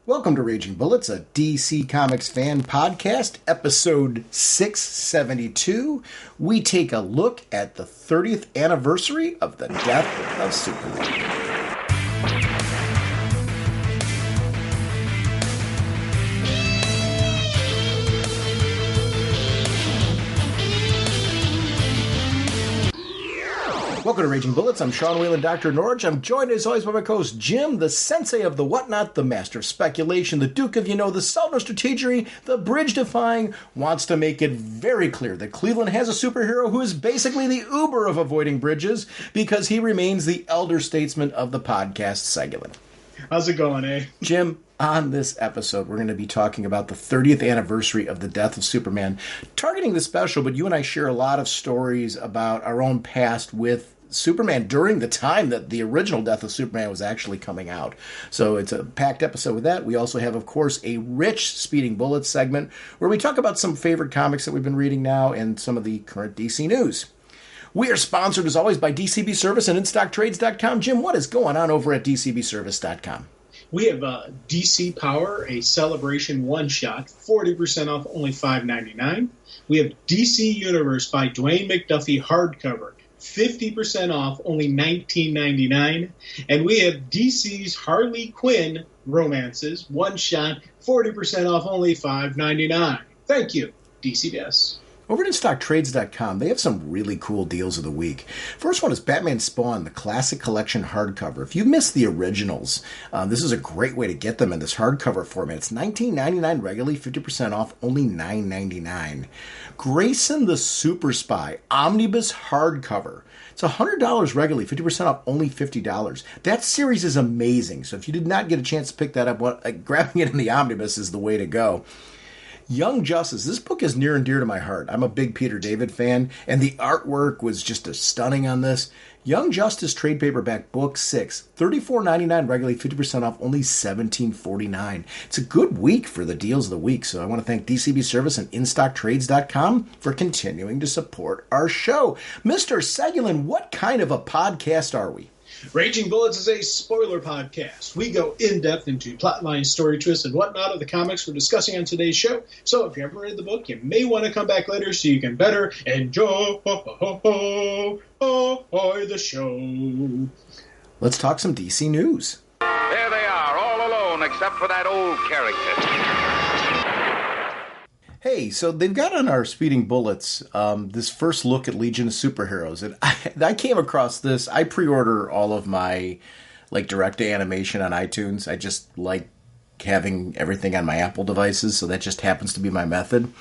Welcome to Raging Bullets, a DC Comics fan podcast, episode 672. We take a look at the 30th anniversary of the death of Superman. Welcome to Raging Bullets. I'm Sean Whalen, Dr. Norwich. I'm joined as always by my co-host Jim, the sensei of the whatnot, the master of speculation, the duke of the sultan of strategery, the bridge-defying, wants to make it very clear that Cleveland has a superhero who is basically the Uber of avoiding bridges because he remains the elder statesman of the podcast, Segulin. How's it going, eh? Jim, on this episode, we're going to be talking about the 30th anniversary of the death of Superman. Targeting the special, but you and I share a lot of stories about our own past with Superman during the time that the original Death of Superman was actually coming out. So it's a packed episode with that. We also have, of course, a rich Speeding Bullets segment where we talk about some favorite comics that we've been reading now and some of the current DC news. We are sponsored, as always, by DCB Service and InStockTrades.com. Jim, what is going on over at DCBService.com? We have DC Power, a celebration one-shot, 40% off, only $5.99. We have DC Universe by Dwayne McDuffie hardcover, 50% off, only $19.99. And we have DC's Harley Quinn romances, one-shot, 40% off, only $5.99. Thank you, DCBS. Over at InStockTrades.com, they have some really cool deals of the week. First one is Batman Spawn, the Classic Collection hardcover. If you missed the originals, this is a great way to get them in this hardcover format. It's $19.99 regularly, 50% off, only $9.99. Grayson the Super Spy, Omnibus hardcover. It's $100 regularly, 50% off, only $50. That series is amazing, so if you did not get a chance to pick that up, grabbing it in the Omnibus is the way to go. Young Justice. This book is near and dear to my heart. I'm a big Peter David fan, and the artwork was just stunning on this. Young Justice trade paperback book 6, $34.99 regularly, 50% off, only $17.49. It's a good week for the deals of the week, so I want to thank DCB Service and InStockTrades.com for continuing to support our show. Mr. Segulin, what kind of a podcast are we? Raging Bullets is a spoiler podcast. We go in-depth into plotline, story twists, and whatnot of the comics we're discussing on today's show. So if you haven't read the book, you may want to come back later so you can better enjoy the show. Let's talk some DC news. There they are, all alone except for that old character. Hey, so they've got on our Speeding Bullets this first look at Legion of Superheroes. And I came across this. I pre-order all of my direct animation on iTunes. I just like having everything on my Apple devices, so that just happens to be my method.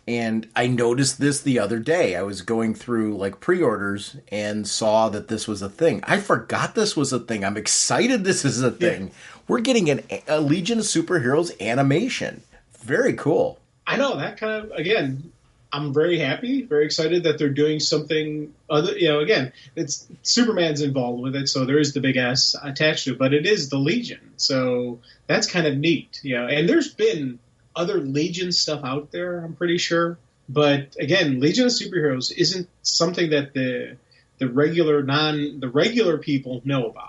And I noticed this the other day. I was going through pre-orders and saw that this was a thing. I forgot this was a thing. I'm excited this is a thing. Yeah. We're getting a Legion of Superheroes animation. Very cool. I know, that kind of, again, I'm very happy, very excited that they're doing something other, again, it's Superman's involved with it, so there is the big S attached to it, but it is the Legion, so that's kind of neat, and there's been other Legion stuff out there, I'm pretty sure, but again, Legion of Superheroes isn't something that the regular people know about.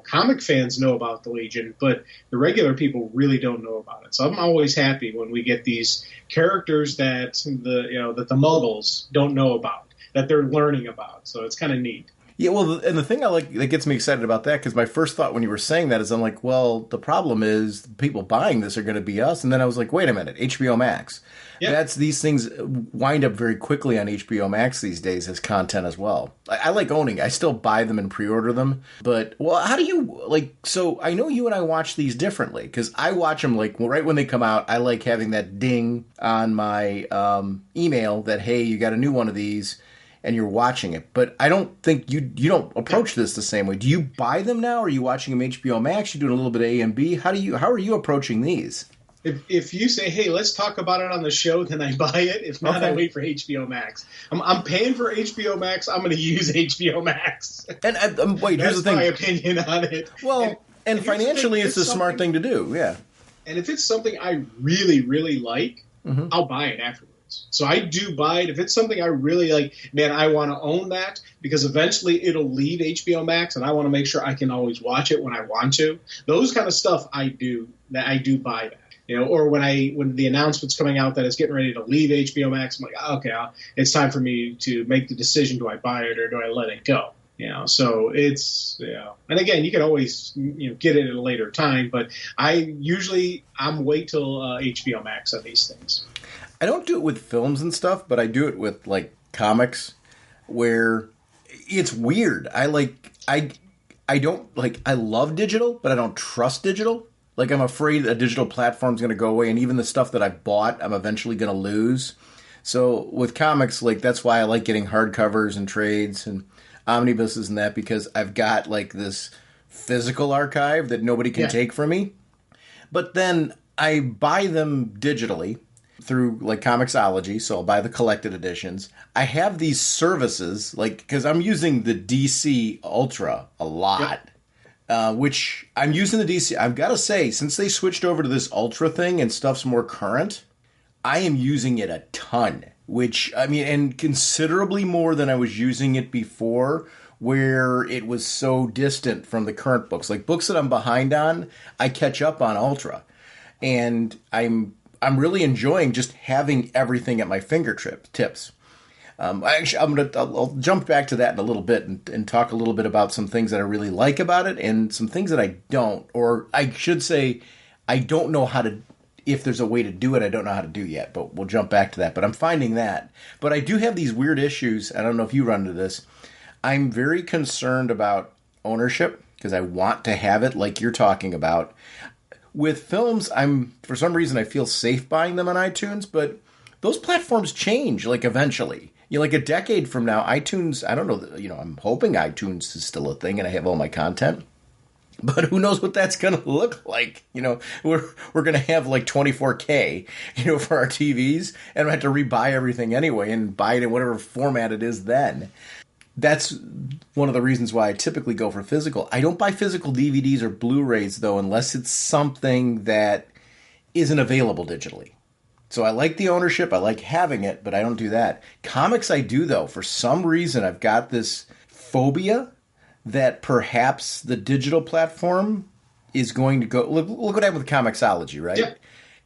Comic fans know about the Legion, but the regular people really don't know about it. So I'm always happy when we get these characters that the Muggles don't know about, that they're learning about. So it's kind of neat. Yeah, well, and the thing I like that gets me excited about that, because my first thought when you were saying that is I'm like, well, the problem is the people buying this are going to be us. And then I was like, wait a minute, HBO Max. Yeah. These things wind up very quickly on HBO Max these days as content as well. I like owning. I still buy them and pre-order them. But, well, how do you, so I know you and I watch these differently, because I watch them right when they come out. I like having that ding on my email that, hey, you got a new one of these. And you're watching it, but I don't think you don't approach this the same way. Do you buy them now? Or are you watching them HBO Max? You doing a little bit of A and B? How are you approaching these? If you say, hey, let's talk about it on the show, then I buy it. If not, okay. I wait for HBO Max. I'm paying for HBO Max. I'm going to use HBO Max. And wait, here's the thing. That's my opinion on it. Well, and financially, it's a smart thing to do. Yeah. And if it's something I really, really like, I'll buy it afterwards. So I do buy it. If it's something I really like, man, I want to own that because eventually it'll leave HBO Max and I want to make sure I can always watch it when I want to. Those kind of stuff I do that I do buy that. Or when the announcement's coming out that it's getting ready to leave HBO Max, I'm like, okay, it's time for me to make the decision: do I buy it or do I let it go? So it's and again, you can always get it at a later time, but I'm wait till HBO Max on these things. I don't do it with films and stuff, but I do it with like comics, where it's weird. I love digital, but I don't trust digital. Like, I'm afraid a digital platform's going to go away, and even the stuff that I bought, I'm eventually going to lose. So with comics, like, that's why I like getting hardcovers and trades and omnibuses and that, because I've got like this physical archive that nobody can take from me. But then I buy them digitally through like Comixology, so I'll buy the collected editions. I have these services, like, because I'm using the DC Ultra a lot. Which I'm using the DC. I've got to say, since they switched over to this Ultra thing and stuff's more current, I am using it a ton. Which, I mean, and considerably more than I was using it before, where it was so distant from the current books. Like, books that I'm behind on, I catch up on Ultra. And I'm really enjoying just having everything at my fingertips. I'll jump back to that in a little bit and talk a little bit about some things that I really like about it and some things that I don't, or I should say, I don't know how to, if there's a way to do it, I don't know how to do yet, but we'll jump back to that. But I'm finding that. But I do have these weird issues. I don't know if you run into this. I'm very concerned about ownership because I want to have it like you're talking about. With films, for some reason, I feel safe buying them on iTunes, but those platforms change, like, eventually. Like a decade from now, iTunes, I don't know, I'm hoping iTunes is still a thing and I have all my content. But who knows what that's going to look like? We're going to have like 24K, for our TVs, and we have to rebuy everything anyway and buy it in whatever format it is then. That's one of the reasons why I typically go for physical. I don't buy physical DVDs or Blu-rays, though, unless it's something that isn't available digitally. So I like the ownership, I like having it, but I don't do that. Comics I do, though. For some reason, I've got this phobia that perhaps the digital platform is going to go... Look what happened with Comixology, right? Yeah.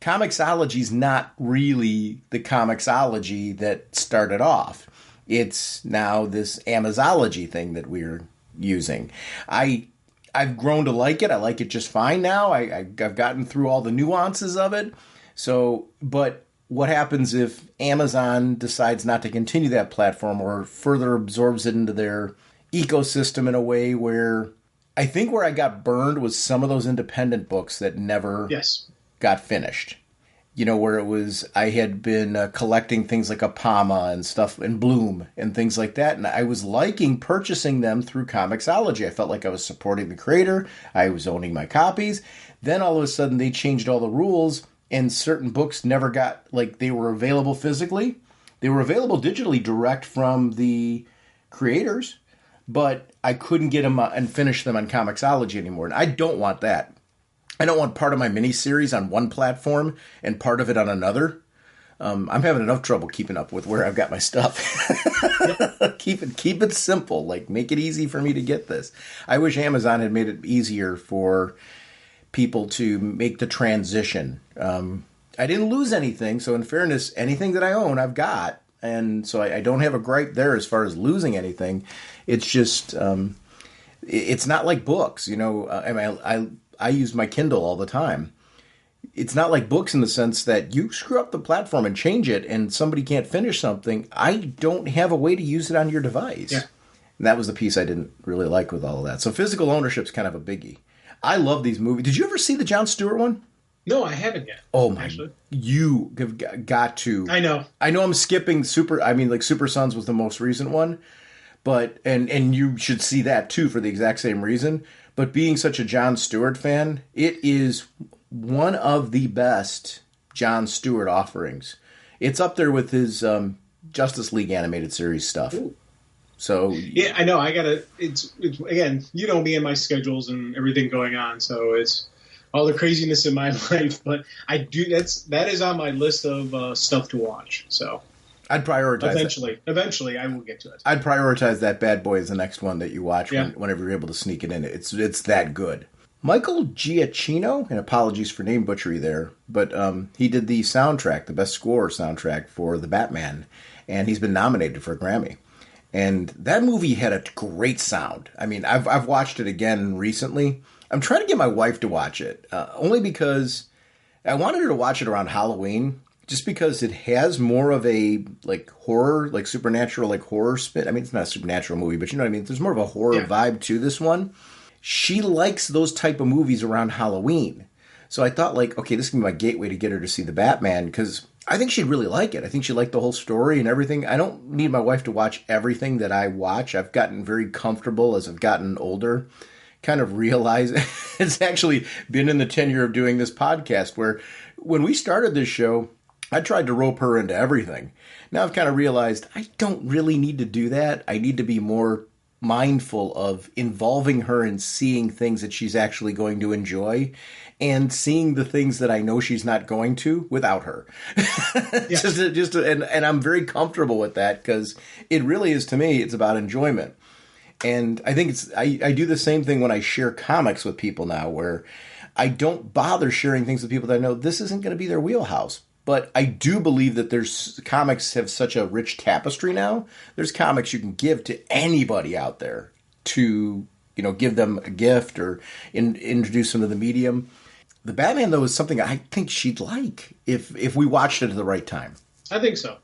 Comixology's not really the Comixology that started off. It's now this Amazology thing that we're using. I've grown to like it. I like it just fine now. I've gotten through all the nuances of it. So, but what happens if Amazon decides not to continue that platform or further absorbs it into their ecosystem in a way where I think where I got burned was some of those independent books that never got finished. Where it was, I had been collecting things like Apama and stuff and Bloom and things like that. And I was liking purchasing them through Comixology. I felt like I was supporting the creator. I was owning my copies. Then all of a sudden they changed all the rules. And certain books never got, like, they were available physically. They were available digitally direct from the creators, but I couldn't get them and finish them on Comixology anymore. And I don't want that. I don't want part of my miniseries on one platform and part of it on another. I'm having enough trouble keeping up with where I've got my stuff. Keep it simple. Like, make it easy for me to get this. I wish Amazon had made it easier for people to make the transition. I didn't lose anything, so in fairness, anything that I own, I've got, and so I don't have a gripe there as far as losing anything. It's just, it's not like books, I use my Kindle all the time. It's not like books in the sense that you screw up the platform and change it, and somebody can't finish something. I don't have a way to use it on your device. Yeah. And that was the piece I didn't really like with all of that. So physical ownership's kind of a biggie. I love these movies. Did you ever see the Jon Stewart one? No, I haven't yet. Oh my! You have got to. I know. I'm skipping Super Sons was the most recent one, but and you should see that too for the exact same reason. But being such a Jon Stewart fan, it is one of the best Jon Stewart offerings. It's up there with his Justice League animated series stuff. Ooh. So yeah, I know. It's again, me and my schedules and everything going on. So it's all the craziness in my life. But I do. That is on my list of stuff to watch. So I'd prioritize. Eventually, I will get to it. I'd prioritize that Bad Boy as the next one that you watch whenever you're able to sneak it in. It's that good. Michael Giacchino, and apologies for name butchery there, but he did the soundtrack, the best score soundtrack for The Batman, and he's been nominated for a Grammy. And that movie had a great sound. I mean, I've watched it again recently. I'm trying to get my wife to watch it, only because I wanted her to watch it around Halloween, just because it has more of a like horror, like supernatural, like horror spin. I mean, it's not a supernatural movie, but you know what I mean? There's more of a horror vibe to this one. She likes those type of movies around Halloween. So I thought, like, okay, this can be my gateway to get her to see The Batman, because I think she'd really like it. I think she'd like the whole story and everything. I don't need my wife to watch everything that I watch. I've gotten very comfortable as I've gotten older, kind of realize it's actually been in the tenure of doing this podcast, where when we started this show, I tried to rope her into everything. Now I've kind of realized I don't really need to do that. I need to be more mindful of involving her and seeing things that she's actually going to enjoy, and seeing the things that I know she's not going to without her. Yes. And I'm very comfortable with that, because it really is, to me, it's about enjoyment. And I think I do the same thing when I share comics with people now, where I don't bother sharing things with people that I know this isn't going to be their wheelhouse. But I do believe that comics have such a rich tapestry now. There's comics you can give to anybody out there to, you know, give them a gift or introduce them to the medium. The Batman, though, is something I think she'd like if we watched it at the right time. I think so.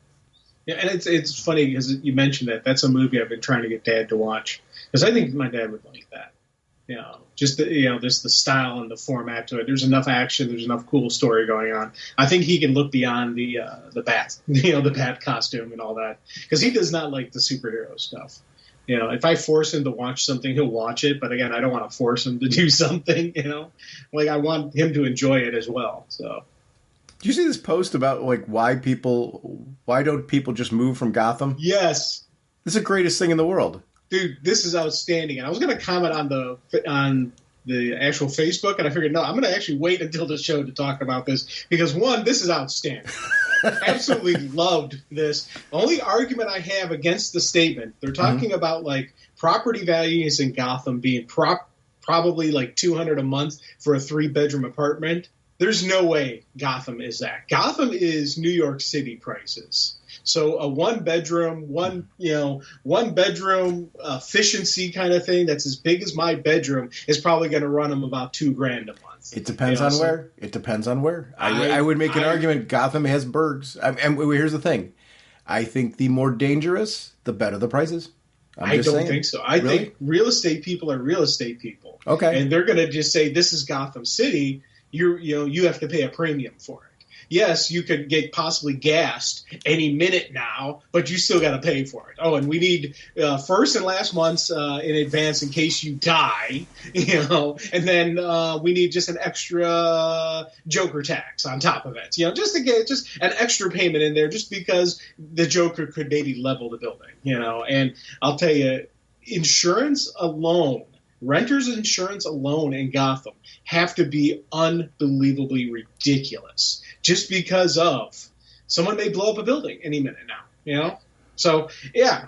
Yeah, and it's funny because you mentioned that. That's a movie I've been trying to get Dad to watch, because I think my dad would like that. You know, just just the style and the format to it. There's enough action. There's enough cool story going on. I think he can look beyond the bat, the bat costume and all that, because he does not like the superhero stuff. You know, if I force him to watch something, he'll watch it. But again, I don't want to force him to do something. You know, like I want him to enjoy it as well. So. Do you see this post about like why don't people just move from Gotham? Yes. This is the greatest thing in the world. Dude, this is outstanding. And I was going to comment on the actual Facebook, and I figured, no, I'm going to actually wait until the show to talk about this, because one, this is outstanding. Absolutely loved this. The only argument I have against the statement, they're talking about like property values in Gotham being probably like $200 a month for a 3-bedroom apartment. There's no way Gotham is that. Gotham is New York City prices. So a one bedroom efficiency kind of thing that's as big as my bedroom is probably going to run them about $2,000 a month. It depends on where. It depends on where. I would make an argument. Gotham has burgs. And here's the thing. I think the more dangerous, the better the prices. I don't think so. I think real estate people are real estate people. Okay. And they're going to just say, this is Gotham City. You have to pay a premium for it. Yes, you could get possibly gassed any minute now, but you still got to pay for it. Oh, and we need first and last months in advance in case you die, and then we need just an extra Joker tax on top of it, just to get just an extra payment in there, just because the Joker could maybe level the building, And I'll tell you, insurance alone. Renters insurance alone in Gotham have to be unbelievably ridiculous, just because of someone may blow up a building any minute now, So, yeah,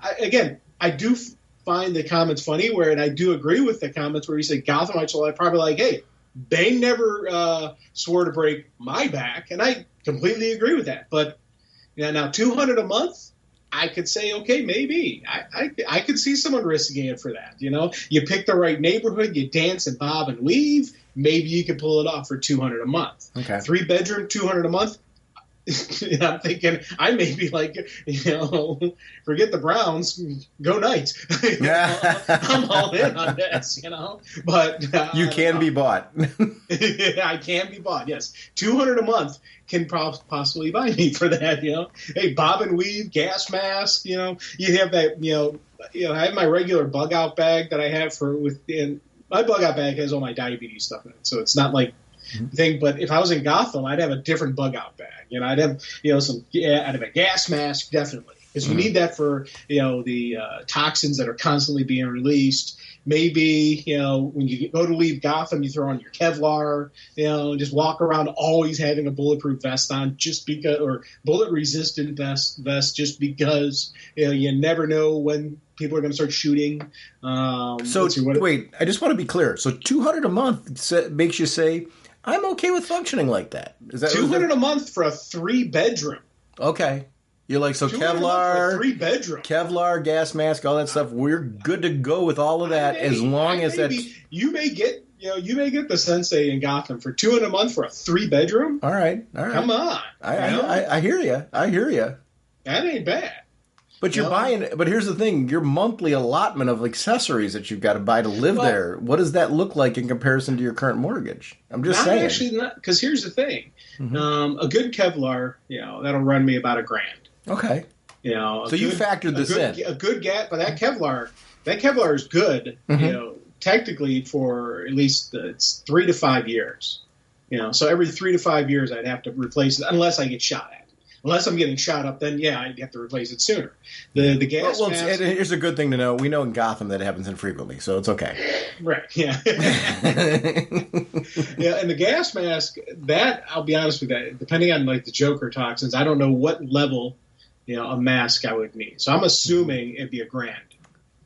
I do find the comments funny, and I do agree with the comments where you say Gothamites are probably like, hey, Bane never swore to break my back, and I completely agree with that. But now $200 a month, I could say, okay, maybe. I could see someone risking it for that. You pick the right neighborhood, you dance and bob and weave, maybe you could pull it off for $200 a month. Okay. 3-bedroom, $200 a month. I'm thinking I may be like, forget the Browns, go Knights. I'm all in on this, But you can be bought. I can be bought. Yes, $200 a month can possibly buy me for that. Hey, bob and weave, gas mask. You have that. I have my regular bug out bag that I have my bug out bag has all my diabetes stuff in it, so it's not like. Thing, but if I was in Gotham, I'd have a different bug out bag. I'd have I'd have a gas mask, definitely. Because you need that for, the toxins that are constantly being released. Maybe, when you go to leave Gotham, you throw on your Kevlar, just walk around always having a bulletproof vest on just because, or bullet resistant vest just because, you never know when people are going to start shooting. Wait, I just want to be clear. So $200 a month makes you say, I'm okay with functioning like that. Is that $200 a month for a 3-bedroom? Okay. You're like, so Kevlar, 3-bedroom, Kevlar, gas mask, all that stuff. We're good to go with all of that as long as that. You may get the Sensei in Gotham for $200 a month for a 3-bedroom. All right. Come on. I hear you. That ain't bad. But you're buying. But here's the thing: your monthly allotment of accessories that you've got to buy to live there. What does that look like in comparison to your current mortgage? I'm just saying. Actually, not because here's the thing: a good Kevlar, that'll run me about $1,000. Okay. So you factored this in. A good but that Kevlar is good. Technically for at least it's 3 to 5 years. So every 3 to 5 years I'd have to replace it unless I get shot at. Unless I'm getting shot up, then I'd have to replace it sooner. The gas mask. Here's a good thing to know. We know in Gotham that it happens infrequently, so it's okay. Right. Yeah. And the gas mask, that I'll be honest with you, depending on like the Joker toxins, I don't know what level, a mask I would need. So I'm assuming it'd be $1,000.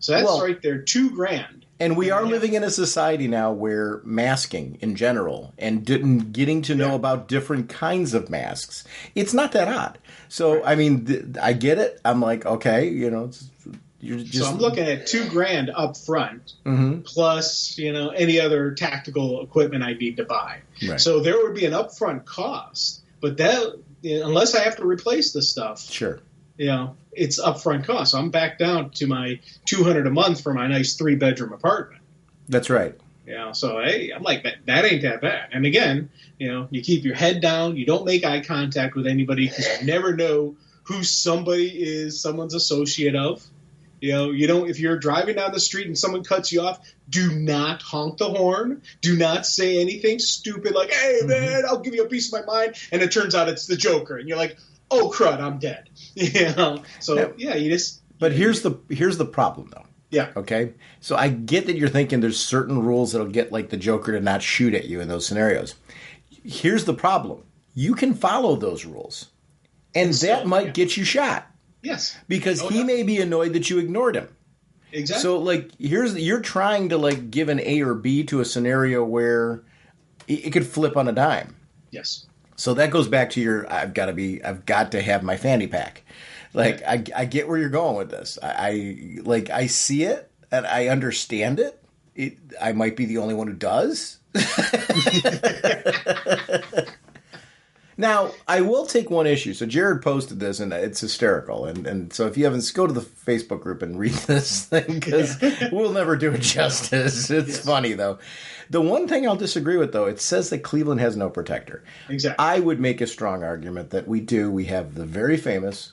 So that's right there, $2,000. And we are living in a society now where masking in general and getting to know about different kinds of masks, it's not that odd. So, I mean, I get it. I'm like, okay, you're just... So I'm looking at $2,000 up front, plus, any other tactical equipment I need to buy. Right. So there would be an upfront cost, but that, unless I have to replace the stuff. Sure. It's upfront cost. So I'm back down to my $200 a month for my nice 3-bedroom apartment. That's right. So hey, I'm like that ain't that bad. And again, you keep your head down. You don't make eye contact with anybody because you never know who somebody is, someone's associate of. You don't. If you're driving down the street and someone cuts you off, do not honk the horn. Do not say anything stupid like, "Hey man, I'll give you a piece of my mind," and it turns out it's the Joker, and you're like, "Oh crud, I'm dead." So you just. But here's the problem though. Yeah. Okay. So I get that you're thinking there's certain rules that'll get like the Joker to not shoot at you in those scenarios. Here's the problem: you can follow those rules, and that might get you shot. Yes. Because he may be annoyed that you ignored him. Exactly. So like you're trying to like give an A or B to a scenario where it could flip on a dime. Yes. So that goes back to I've got to have my fanny pack. Like I get where you're going with this. I see it and I understand it. I might be the only one who does. Now, I will take one issue. So Jared posted this, and it's hysterical. And so if you haven't, go to the Facebook group and read this thing, because we'll never do it justice. It's funny, though. The one thing I'll disagree with, though, it says that Cleveland has no protector. Exactly. I would make a strong argument that we do. We have the very famous,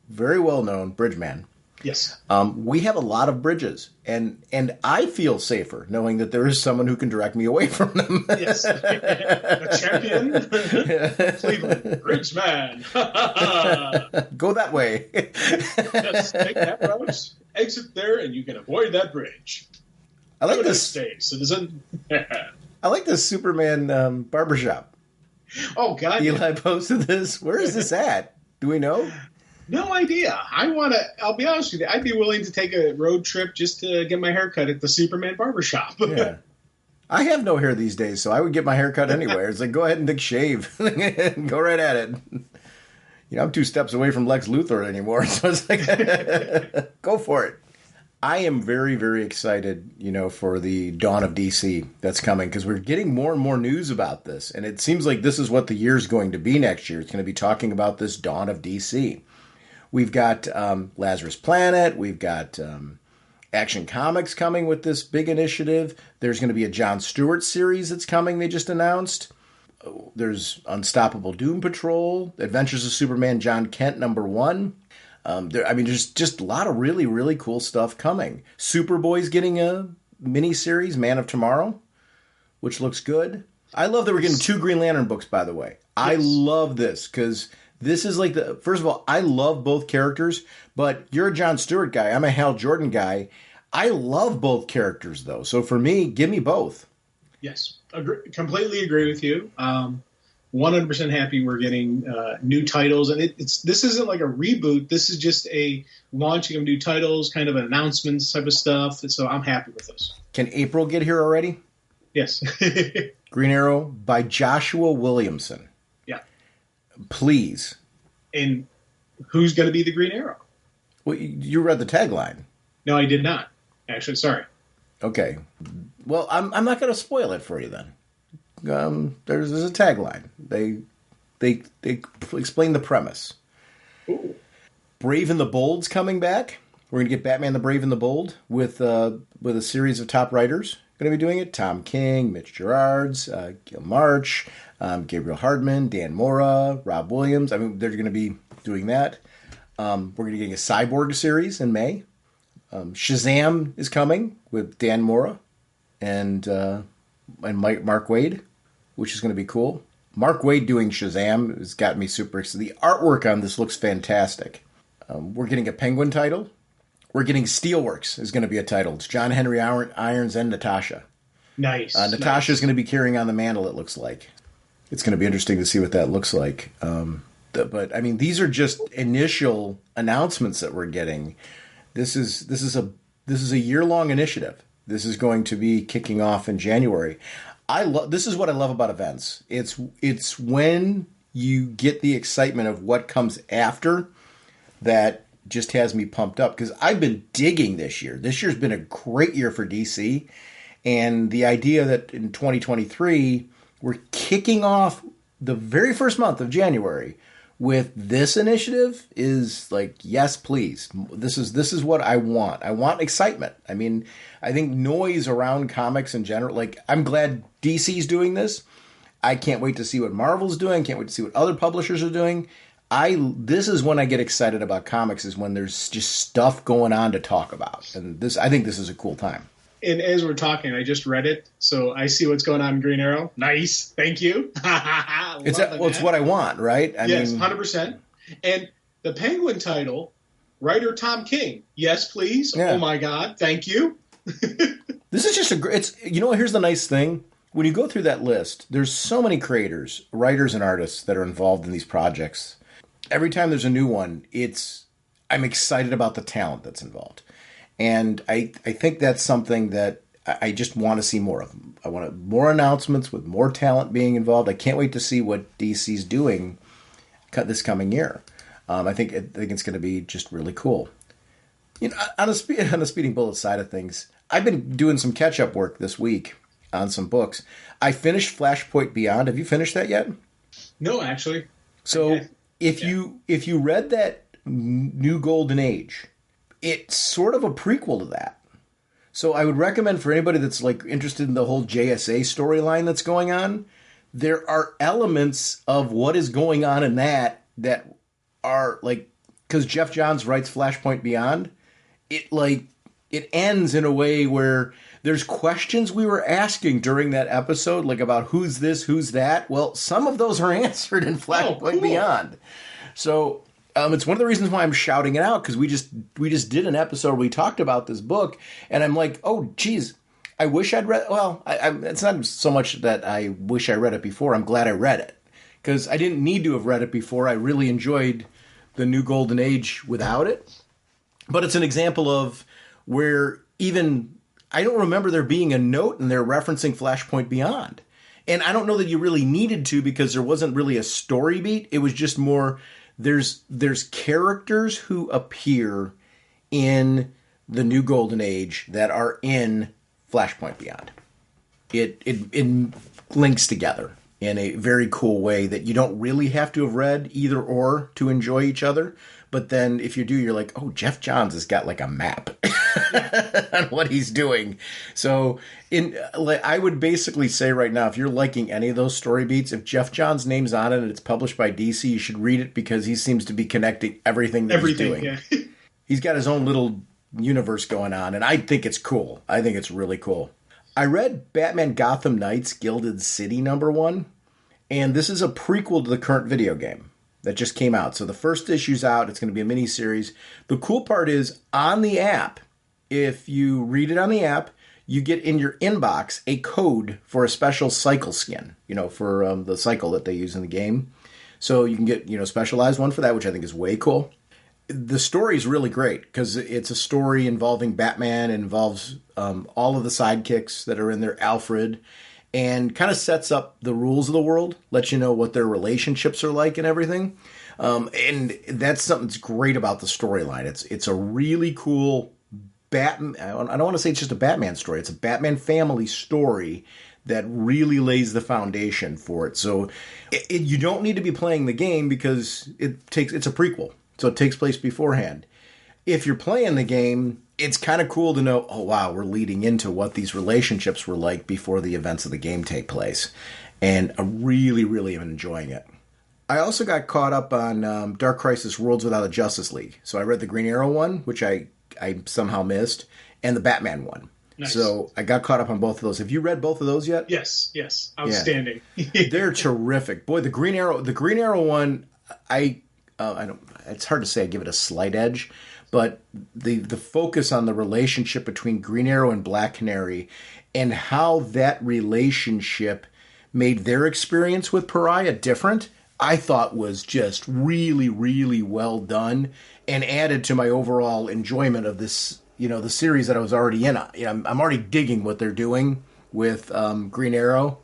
very well-known Bridgeman. Yes. We have a lot of bridges, and I feel safer knowing that there is someone who can direct me away from them. Yes. A champion. Cleveland Bridgeman. Go that way. Just take that route, exit there, and you can avoid that bridge. I like this. Stay, citizen. I like this Superman barbershop. Oh, God. Eli posted this. Where is this at? Do we know? No idea. I'll be honest with you, I'd be willing to take a road trip just to get my hair cut at the Superman barbershop. Yeah. I have no hair these days, so I would get my hair cut anywhere. It's like, go ahead and take shave. Go right at it. I'm 2 steps away from Lex Luthor anymore, so it's like, go for it. I am very, very excited, for the dawn of DC that's coming, because we're getting more and more news about this, and it seems like this is what the year's going to be next year. It's going to be talking about this dawn of DC. We've got Lazarus Planet. We've got Action Comics coming with this big initiative. There's going to be a Jon Stewart series that's coming, they just announced. There's Unstoppable Doom Patrol, Adventures of Superman John Kent #1. There's just a lot of really, really cool stuff coming. Superboy's getting a mini-series, Man of Tomorrow, which looks good. I love that we're getting 2 Green Lantern books, by the way. Yes. I love this, because This is like first of all, I love both characters, but you're a Jon Stewart guy. I'm a Hal Jordan guy. I love both characters though. So for me, give me both. Yes, completely agree with you. 100% happy we're getting new titles, and this isn't like a reboot. This is just a launching of new titles, kind of announcements type of stuff. And so I'm happy with this. Can April get here already? Yes. Green Arrow by Joshua Williamson. Yeah. Please. And who's going to be the Green Arrow? Well, you read the tagline. No, I did not. Actually, sorry. Okay. Well, I'm not going to spoil it for you then. There's a tagline. They explain the premise. Ooh. Brave and the Bold's coming back. We're going to get Batman the Brave and the Bold with a series of top writers going to be doing it. Tom King, Mitch Gerards, Gil March, Gabriel Hardman, Dan Mora, Rob Williams. I mean, they're going to be doing that. We're going to be getting a Cyborg series in May. Shazam is coming with Dan Mora and Mark Waid, which is going to be cool. Mark Waid doing Shazam has got me super excited. The artwork on this looks fantastic. We're getting a Penguin title. We're getting Steelworks is going to be a title. It's John Henry Irons and Natasha. Nice. Natasha is going to be carrying on the mantle, it looks like. It's going to be interesting to see what that looks like. But, I mean, these are just initial announcements that we're getting. This is a year-long initiative. This is going to be kicking off in January. This is what I love about events. It's when you get the excitement of what comes after that just has me pumped up, because I've been digging this year. This year's been a great year for DC, and the idea that in 2023 we're kicking off the very first month of January with this initiative is like, yes, please. This is what I want. I want excitement. I mean, I think noise around comics in general, like, I'm glad DC's doing this. I can't wait to see what Marvel's doing. Can't wait to see what other publishers are doing. This is when I get excited about comics, is when there's just stuff going on to talk about. And I think this is a cool time. And as we're talking, I just read it, so I see what's going on in Green Arrow. Nice. Thank you. It's what I want, right? Yes, 100%. And the Penguin title, writer Tom King. Yes, please. Yeah. Oh, my God. Thank you. This is just here's the nice thing. When you go through that list, there's so many creators, writers, and artists that are involved in these projects. Every time there's a new one, I'm excited about the talent that's involved. And I think that's something that I just want to see more of. I want more announcements with more talent being involved. I can't wait to see what DC's doing this coming year. I think it's going to be just really cool. You know, on the Speeding Bullet side of things, I've been doing some catch-up work this week on some books. I finished Flashpoint Beyond. Have you finished that yet? No, actually. So if you read that New Golden Age, it's sort of a prequel to that. So I would recommend for anybody that's like interested in the whole JSA storyline that's going on, there are elements of what is going on in that are like, because Jeff Johns writes Flashpoint Beyond, it ends in a way where there's questions we were asking during that episode, like about who's this, who's that. Well, some of those are answered in Flashpoint Beyond. So it's one of the reasons why I'm shouting it out, because we just did an episode where we talked about this book, and I'm like, oh, geez, I wish I'd read. Well, it's not so much that I wish I read it before. I'm glad I read it, because I didn't need to have read it before. I really enjoyed the New Golden Age without it. But it's an example of where even I don't remember there being a note in there referencing Flashpoint Beyond. And I don't know that you really needed to, because there wasn't really a story beat. It was just more, there's characters who appear in the New Golden Age that are in Flashpoint Beyond. It links together in a very cool way that you don't really have to have read either or to enjoy each other. But then if you do, you're like, oh, Jeff Johns has got like a map on what he's doing. So I would basically say right now, if you're liking any of those story beats, if Jeff Johns' name's on it and it's published by DC, you should read it, because he seems to be connecting everything he's doing. Yeah. He's got his own little universe going on, and I think it's cool. I think it's really cool. I read Batman Gotham Knights Gilded City #1, and this is a prequel to the current video game. that just came out. So the first issue's out. It's going to be a mini series. The cool part is on the app, if you read it on the app, you get in your inbox a code for a special cycle skin, for the cycle that they use in the game. So you can get, specialized one for that, which I think is way cool. The story is really great because it's a story involving Batman. It involves all of the sidekicks that are in there, Alfred, and kind of sets up the rules of the world, lets you know what their relationships are like and everything. And that's something that's great about the storyline. It's a really cool Batman. I don't want to say it's just a Batman story. It's a Batman family story that really lays the foundation for it. So you don't need to be playing the game because it's a prequel. So it takes place beforehand. If you're playing the game, it's kind of cool to know, oh, wow, we're leading into what these relationships were like before the events of the game take place. And I really, really am enjoying it. I also got caught up on Dark Crisis Worlds Without a Justice League. So I read the Green Arrow one, which I somehow missed, and the Batman one. Nice. So I got caught up on both of those. Have you read both of those yet? Yes. Outstanding. Yeah. They're terrific. Boy, the Green Arrow one, I don't. It's hard to say I give it a slight edge, but the focus on the relationship between Green Arrow and Black Canary and how that relationship made their experience with Pariah different, I thought was just really, really well done and added to my overall enjoyment of this, the series that I was already in. I'm already digging what they're doing with Green Arrow.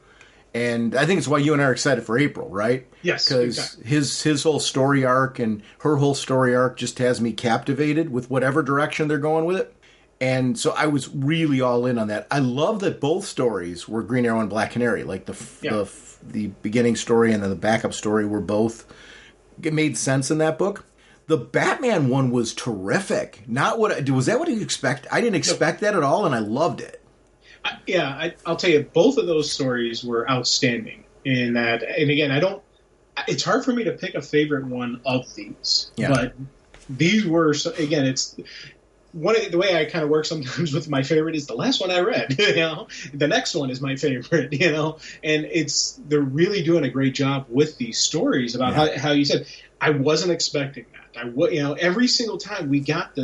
And I think it's why you and I are excited for April, right? Yes. Because exactly. his whole story arc and her whole story arc just has me captivated with whatever direction they're going with it. And so I was really all in on that. I love that both stories were Green Arrow and Black Canary. Like the beginning story and then the backup story were both, it made sense in that book. The Batman one was terrific. Was that what you expect? I didn't expect that at all, and I loved it. I'll tell you, both of those stories were outstanding in that. And again, it's hard for me to pick a favorite one of these, but these were, again, it's the way I kind of work sometimes with my favorite is the last one I read, the next one is my favorite, and they're really doing a great job with these stories about how you said, I wasn't expecting that. Every single time we got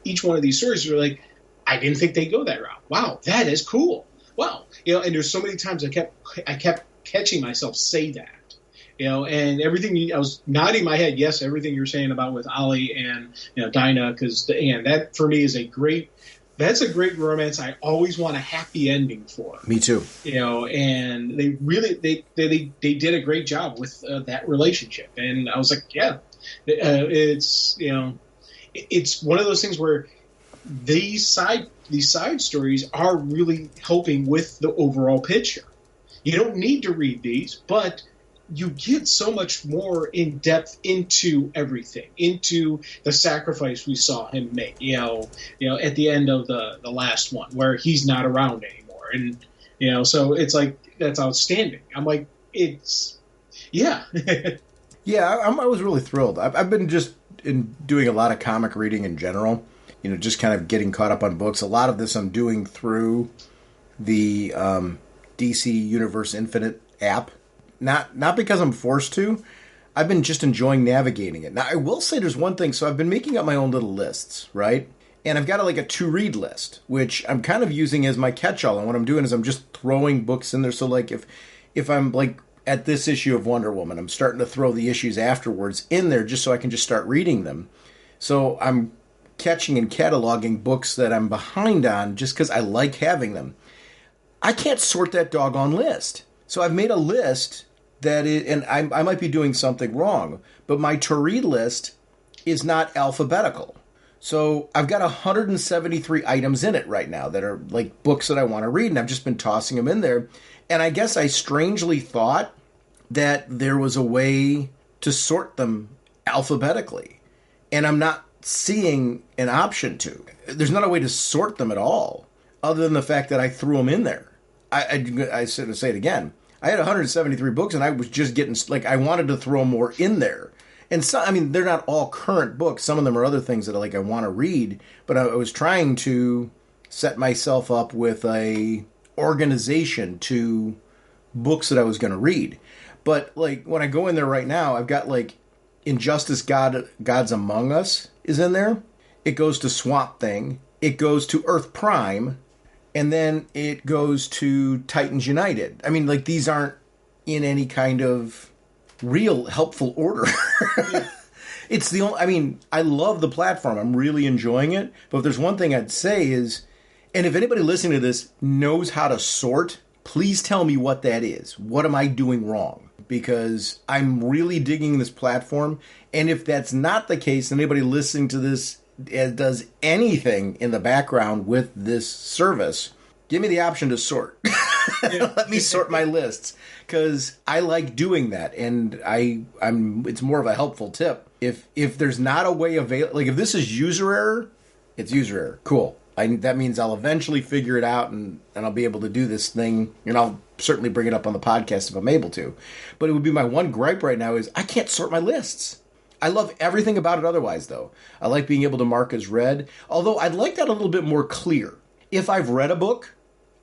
each one of these stories, we were like, I didn't think they'd go that route. Wow, that is cool. Wow. And there's so many times I kept catching myself say that. And everything, I was nodding my head, yes, everything you're saying about with Ollie and Dinah, because that for me is a great romance I always want a happy ending for. Me too. And they really they did a great job with that relationship, and I was like, it's it's one of those things where these side stories are really helping with the overall picture. You don't need to read these, but you get so much more in depth into everything, into the sacrifice we saw him make, at the end of the last one where he's not around anymore. And, so it's like, that's outstanding. I'm like, yeah, I was really thrilled. I've been just doing a lot of comic reading in general, just kind of getting caught up on books. A lot of this I'm doing through the DC Universe Infinite app. Not because I'm forced to. I've been just enjoying navigating it. Now, I will say there's one thing. So I've been making up my own little lists, right? And I've got a to-read list, which I'm kind of using as my catch-all. And what I'm doing is I'm just throwing books in there. So, if I'm, at this issue of Wonder Woman, I'm starting to throw the issues afterwards in there just so I can just start reading them. So I'm catching and cataloging books that I'm behind on just because I like having them. I can't sort that doggone list. So I've made a list and I might be doing something wrong, but my to-read list is not alphabetical. So I've got 173 items in it right now that are books that I want to read, and I've just been tossing them in there. And I guess I strangely thought that there was a way to sort them alphabetically, and I'm not seeing an option to. There's not a way to sort them at all, other than the fact that I threw them in there. I say it again. I had 173 books, and I was just getting, I wanted to throw more in there. And so, they're not all current books. Some of them are other things that I want to read, but I was trying to set myself up with a organization to books that I was going to read. But, when I go in there right now, I've got, Injustice Gods Among Us is in there. It goes to Swamp Thing. It goes to Earth Prime. And then it goes to Titans United. I mean, like, these aren't in any kind of real helpful order. Yeah. It's the only, I mean, I love the platform. I'm really enjoying it. But if there's one thing I'd say is, and if anybody listening to this knows how to sort, please tell me what that is. What am I doing wrong? Because I'm really digging this platform. And if that's not the case, anybody listening to this does anything in the background with this service, give me the option to sort. Let me sort my lists, because I like doing that, and I'm. It's more of a helpful tip. If there's not a way available, like if this is user error, it's user error. Cool. That means I'll eventually figure it out, and I'll be able to do this thing, and I'll certainly bring it up on the podcast if I'm able to. But it would be my one gripe right now is I can't sort my lists. I love everything about it otherwise, though. I like being able to mark as read, although I'd like that a little bit more clear. If I've read a book,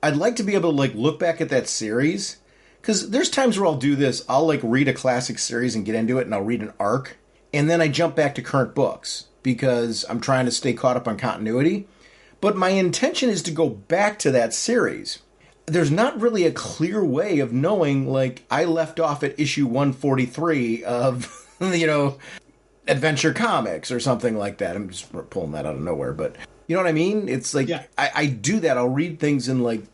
I'd like to be able to like look back at that series, because there's times where I'll do this. I'll like read a classic series and get into it, and I'll read an arc, and then I jump back to current books because I'm trying to stay caught up on continuity. But my intention is to go back to that series. There's not really a clear way of knowing, like, I left off at issue 143 of, Adventure Comics or something like that. I'm just pulling that out of nowhere, but you know what I mean? It's like, yeah. I do that. I'll read things in like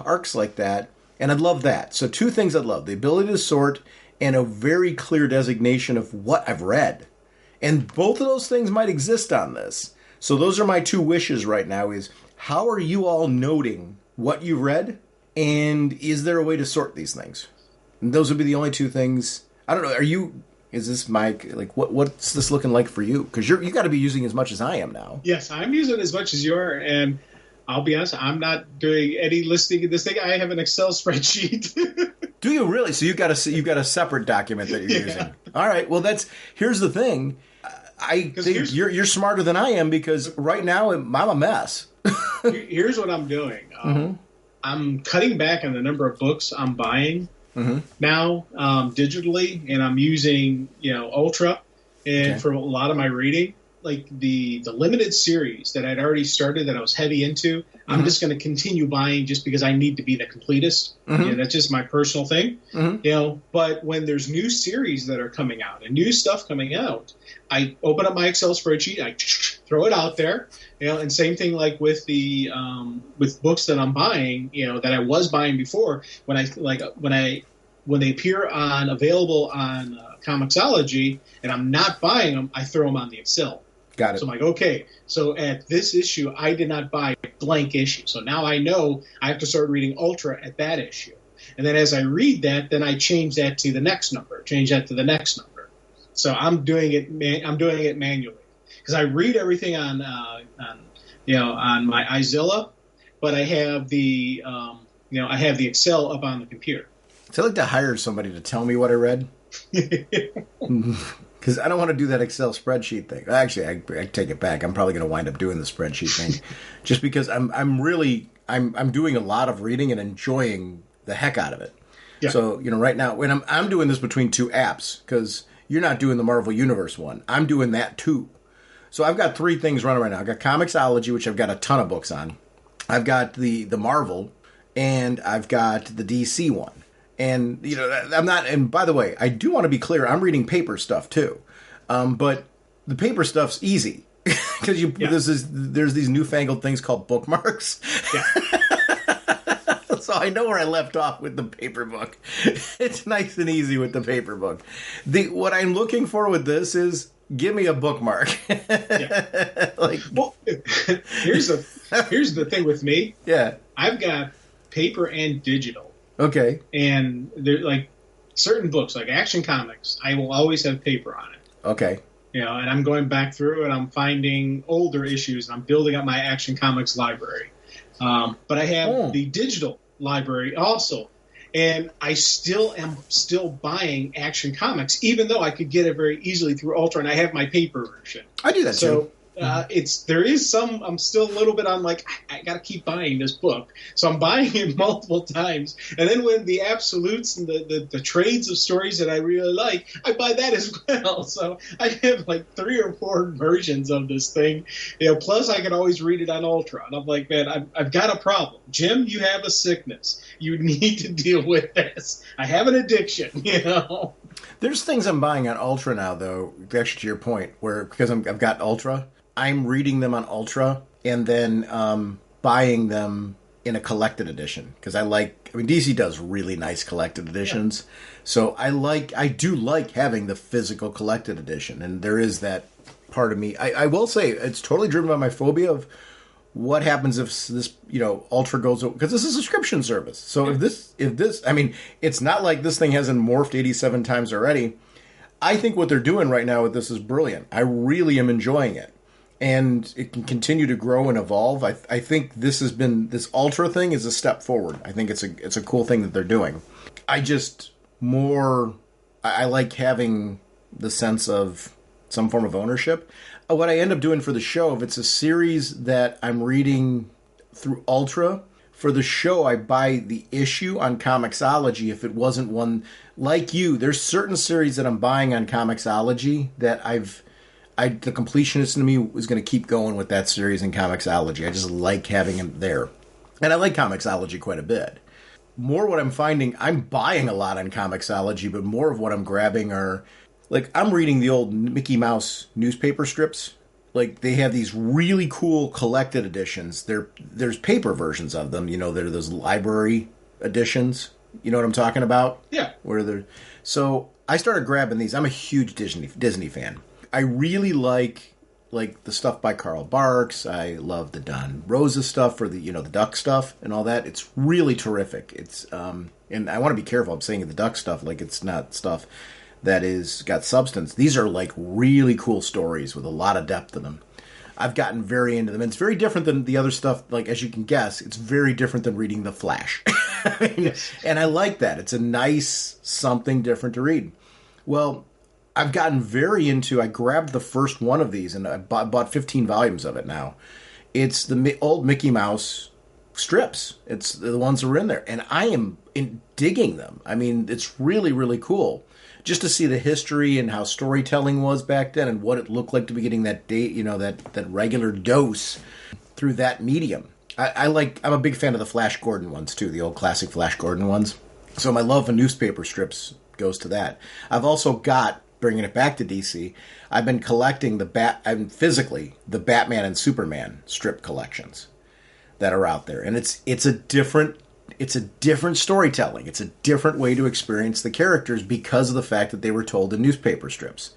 arcs like that, and I'd love that. So 2 things I'd love: the ability to sort and a very clear designation of what I've read. And both of those things might exist on this. So those are my 2 wishes right now is, how are you all noting what you read? And is there a way to sort these things? And those would be the only 2 things. I don't know. Is this Mike? Like, what's this looking like for you? Because you got to be using as much as I am now. Yes, I'm using as much as you are, and I'll be honest, I'm not doing any listing in this thing. I have an Excel spreadsheet. Do you really? So you've got a separate document that you're using. All right. Well, here's the thing. I think you're smarter than I am, because right now I'm a mess. Here's what I'm doing. I'm cutting back on the number of books I'm buying. Now, digitally, and I'm using, Ultra, and for a lot of my reading, like the limited series that I'd already started that I was heavy into, I'm just going to continue buying just because I need to be the completist. That's just my personal thing. But when there's new series that are coming out and new stuff coming out, I open up my Excel spreadsheet, I throw it out there, and same thing like with the with books that I'm buying, that I was buying before. When they appear available on Comixology and I'm not buying them, I throw them on the Excel. Got it. So I'm like, okay, so at this issue, I did not buy a blank issue. So now I know I have to start reading Ultra at that issue. And then as I read that, then I change that to the next number, change that to the next number. So I'm doing it manually, because I read everything on my iZilla, but I have the Excel up on the computer. So I'd like to hire somebody to tell me what I read. Because I don't want to do that Excel spreadsheet thing. Actually, I take it back. I'm probably going to wind up doing the spreadsheet thing, just because I'm doing a lot of reading and enjoying the heck out of it. Yeah. So right now, when I'm doing this between 2 apps, because you're not doing the Marvel Universe one, I'm doing that too. So I've got 3 things running right now. I've got Comixology, which I've got a ton of books on. I've got the Marvel, and I've got the DC one. And, I'm not, and by the way, I do want to be clear, I'm reading paper stuff too. But the paper stuff's easy because there's these newfangled things called bookmarks. Yeah. So I know where I left off with the paper book. It's nice and easy with the paper book. What I'm looking for with this is, give me a bookmark. Yeah. Here's the thing with me. Yeah. I've got paper and digital. Okay. And there, like certain books, like Action Comics, I will always have paper on it. Okay. And I'm going back through and I'm finding older issues and I'm building up my Action Comics library. But I have the digital library also. And I am still buying Action Comics, even though I could get it very easily through Ultra, and I have my paper version. I do that too. There is some. I'm still a little bit on like I got to keep buying this book, so I'm buying it multiple times. And then when the absolutes and the trades of stories that I really like, I buy that as well. So I have like 3 or 4 versions of this thing. Plus I can always read it on Ultra. And I'm like, man, I've got a problem. Jim, you have a sickness. You need to deal with this. I have an addiction. There's things I'm buying on Ultra now, though. Actually, to your point, where because I've got Ultra. I'm reading them on Ultra and then buying them in a collected edition because DC does really nice collected editions. Yeah. So I do like having the physical collected edition, and there is that part of me. I will say it's totally driven by my phobia of what happens if this, Ultra goes, because this is a subscription service. So if this, I mean, it's not like this thing hasn't morphed 87 times already. I think what they're doing right now with this is brilliant. I really am enjoying it. And it can continue to grow and evolve. I think this Ultra thing is a step forward. I think it's a cool thing that they're doing. I like having the sense of some form of ownership. What I end up doing for the show, if it's a series that I'm reading through Ultra, for the show I buy the issue on Comixology if it wasn't one like you. There's certain series that I'm buying on Comixology that the completionist in me was going to keep going with that series in Comixology. I just like having it there. And I like Comixology quite a bit. More what I'm finding, I'm buying a lot on Comixology, but more of what I'm grabbing are, like, I'm reading the old Mickey Mouse newspaper strips. Like, they have these really cool collected editions. There's paper versions of them. There are those library editions. You know what I'm talking about? Yeah. So I started grabbing these. I'm a huge Disney fan. I really like the stuff by Carl Barks. I love the Don Rosa stuff for the Duck stuff and all that. It's really terrific. It's and I want to be careful. I'm saying the Duck stuff like it's not stuff that is got substance. These are like really cool stories with a lot of depth in them. I've gotten very into them. And it's very different than the other stuff. Like, as you can guess, it's very different than reading The Flash. And I like that. It's a nice something different to read. Well, I've gotten very into, I grabbed the first one of these, and I bought 15 volumes of it now. It's the old Mickey Mouse strips. It's the ones that are in there. And I am digging them. I mean, it's really, really cool. Just to see the history and how storytelling was back then and what it looked like to be getting that that regular dose through that medium. I'm a big fan of the Flash Gordon ones, too, the old classic Flash Gordon ones. So my love of newspaper strips goes to that. I've also got, bringing it back to DC, I've been collecting physically the Batman and Superman strip collections that are out there, and it's a different storytelling. It's a different way to experience the characters because of the fact that they were told in newspaper strips.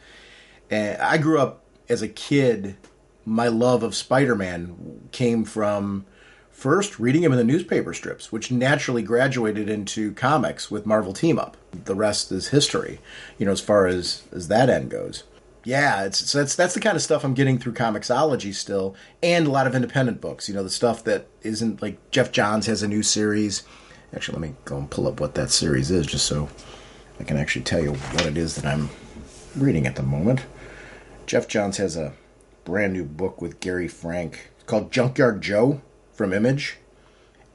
And I grew up as a kid. My love of Spider-Man came from first reading him in the newspaper strips, which naturally graduated into comics with Marvel Team Up. The rest is history, as far as that end goes. Yeah, that's the kind of stuff I'm getting through Comixology still, and a lot of independent books. The stuff that isn't like Jeff Johns has a new series. Actually, let me go and pull up what that series is, just so I can actually tell you what it is that I'm reading at the moment. Jeff Johns has a brand new book with Gary Frank. It's called Junkyard Joe from Image,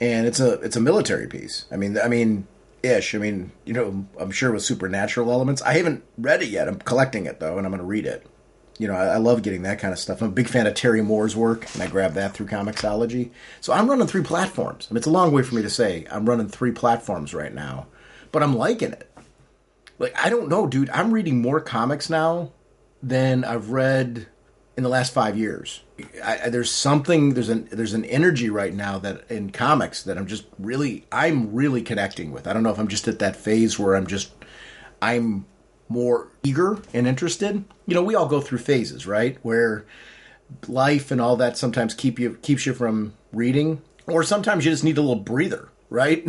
and it's a military piece. I mean, ish. I mean, I'm sure with supernatural elements. I haven't read it yet. I'm collecting it though, and I'm going to read it. I love getting that kind of stuff. I'm a big fan of Terry Moore's work, and I grabbed that through Comixology. So I'm running 3 platforms. I mean, it's a long way for me to say I'm running 3 platforms right now, but I'm liking it. Like, I don't know, dude. I'm reading more comics now than I've read in the last 5 years. There's an energy right now that in comics that I'm really connecting with. I don't know if I'm just at that phase where I'm more eager and interested. We all go through phases, right? Where life and all that sometimes keeps you from reading, or sometimes you just need a little breather, right?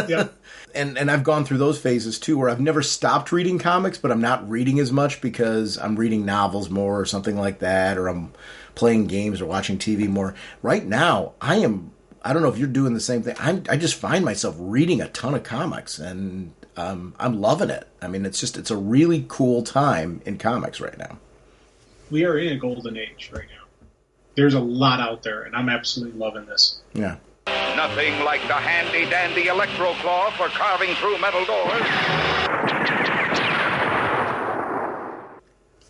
Yeah. And I've gone through those phases too, where I've never stopped reading comics, but I'm not reading as much because I'm reading novels more or something like that, or I'm playing games or watching TV more. Right now, I don't know if you're doing the same thing. I just find myself reading a ton of comics, and I'm loving it. I mean, it's a really cool time in comics right now. We are in a golden age right now. there's a lot out there, and I'm absolutely loving this. Yeah. Nothing like the handy-dandy electro claw for carving through metal doors.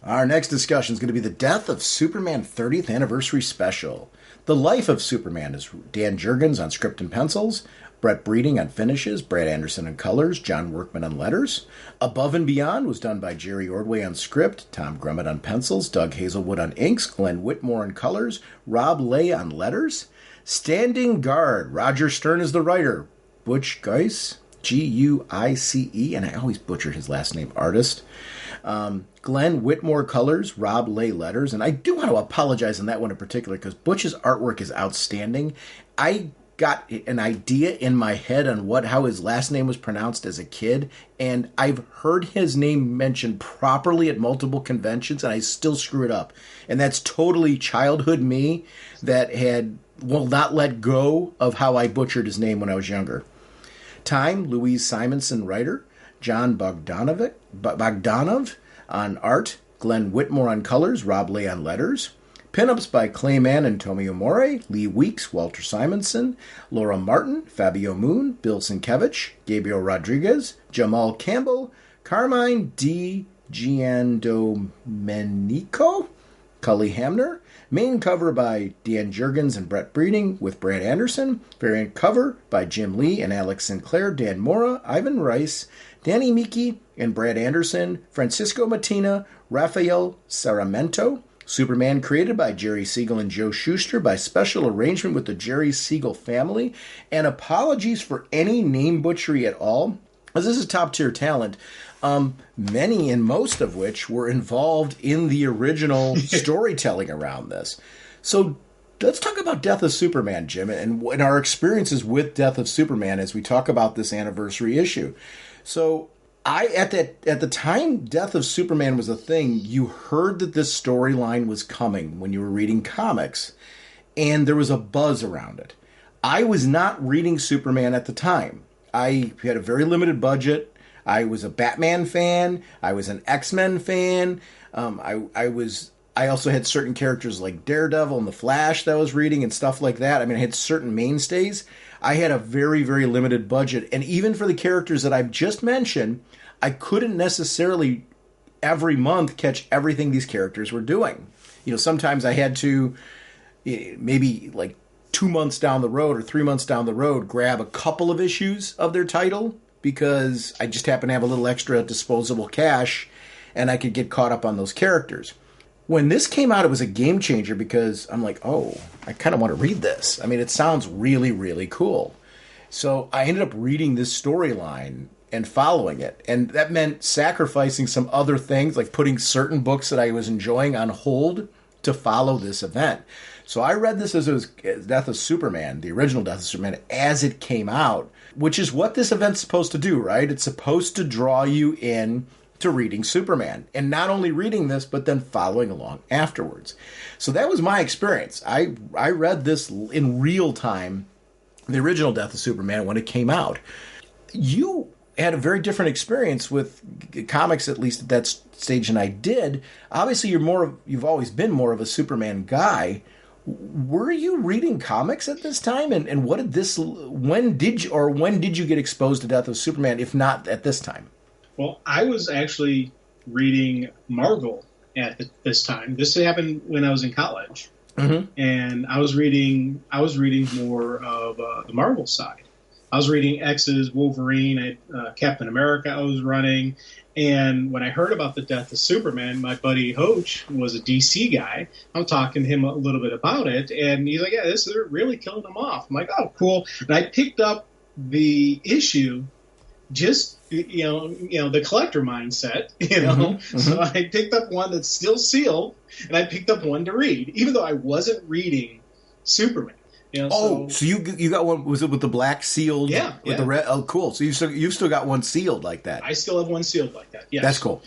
Our next discussion is going to be the Death of Superman 30th Anniversary Special. The Life of Superman is Dan Jurgens on script and pencils, Brett Breeding on finishes, Brad Anderson on colors, John Workman on letters. Above and Beyond was done by Jerry Ordway on script, Tom Grummett on pencils, Doug Hazelwood on inks, Glenn Whitmore on colors, Rob Lay on letters. Standing Guard, Roger Stern is the writer, Butch Guice, Guice, and I always butcher his last name, artist. Glenn Whitmore colors, Rob Lay letters, and I do want to apologize on that one in particular because Butch's artwork is outstanding. I got an idea in my head on how his last name was pronounced as a kid, and I've heard his name mentioned properly at multiple conventions, and I still screw it up. And that's totally childhood me that will not let go of how I butchered his name when I was younger. Time, Louise Simonson, writer, John Bogdanov on art, Glenn Whitmore on colors, Rob Lay on letters. Pinups by Clayman and Tomio Morey, Lee Weeks, Walter Simonson, Laura Martin, Fabio Moon, Bill Sienkiewicz, Gabriel Rodriguez, Jamal Campbell, Carmine Di Giandomenico, Cully Hamner. Main cover by Dan Jurgens and Brett Breeding with Brad Anderson. Variant cover by Jim Lee and Alex Sinclair, Dan Mora, Ivan Rice, Danny Miki and Brad Anderson, Francisco Mattina, Rafael Saramento. Superman created by Jerry Siegel and Joe Shuster by special arrangement with the Jerry Siegel family. And apologies for any name butchery at all, as this is top-tier talent, many and most of which were involved in the original storytelling around this. So let's talk about Death of Superman, Jim, and our experiences with Death of Superman as we talk about this anniversary issue. So at the time Death of Superman was a thing, you heard that this storyline was coming when you were reading comics, and there was a buzz around it. I was not reading Superman at the time. I had a very limited budget. I was a Batman fan. I was an X-Men fan. I also had certain characters like Daredevil and The Flash that I was reading and stuff like that. I mean, I had certain mainstays. I had a very, very limited budget. And even for the characters that I've just mentioned, I couldn't necessarily every month catch everything these characters were doing. You know, sometimes I had to maybe like 2 months down the road or 3 months down the road grab a couple of issues of their title because I just happen to have a little extra disposable cash and I could get caught up on those characters. When this came out, it was a game changer because I'm like, oh, I kind of want to read this. I mean, it sounds really, really cool. So I ended up reading this storyline and following it. And that meant sacrificing some other things, like putting certain books that I was enjoying on hold to follow this event. So I read this as it was Death of Superman, the original Death of Superman, as it came out, which is what this event's supposed to do, right? It's supposed to draw you in to reading Superman. And not only reading this, but then following along afterwards. So that was my experience. I read this in real time, the original Death of Superman, when it came out. You had a very different experience with comics, at least at that stage, than I did. Obviously, you've always been more of a Superman guy. Were you reading comics at this time? And when did you get exposed to Death of Superman, if not at this time? Well, I was actually reading Marvel at this time. This happened when I was in college. Mm-hmm. And I was reading more of the Marvel side. I was reading X's Wolverine, Captain America I was running. And when I heard about the Death of Superman, my buddy Hoach was a DC guy. I'm talking to him a little bit about it. And he's like, yeah, they're really killing them off. I'm like, oh, cool. And I picked up the issue just, the collector mindset, Mm-hmm. So I picked up one that's still sealed, and I picked up one to read, even though I wasn't reading Superman. So you got one? Was it with the black sealed? Yeah, with the red. Oh, cool. So you've still got one sealed like that. I still have one sealed like that. Yes, that's cool.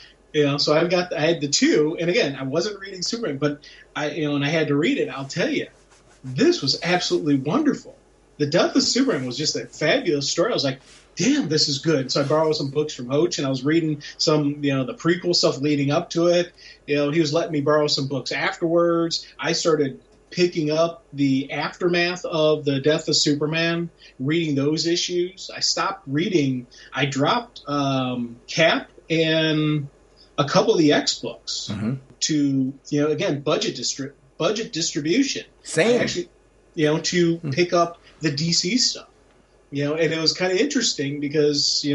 So I had the two, and again, I wasn't reading Superman, but and I had to read it. I'll tell you, this was absolutely wonderful. The Death of Superman was just a fabulous story. I was like, damn, this is good. So I borrowed some books from Hoach, and I was reading some, the prequel stuff leading up to it. He was letting me borrow some books afterwards. I started picking up the aftermath of the death of Superman, reading those issues. I stopped reading. I dropped Cap and a couple of the X books to, again, budget distribution. Same. Actually, to pick up the DC stuff. And it was kind of interesting because,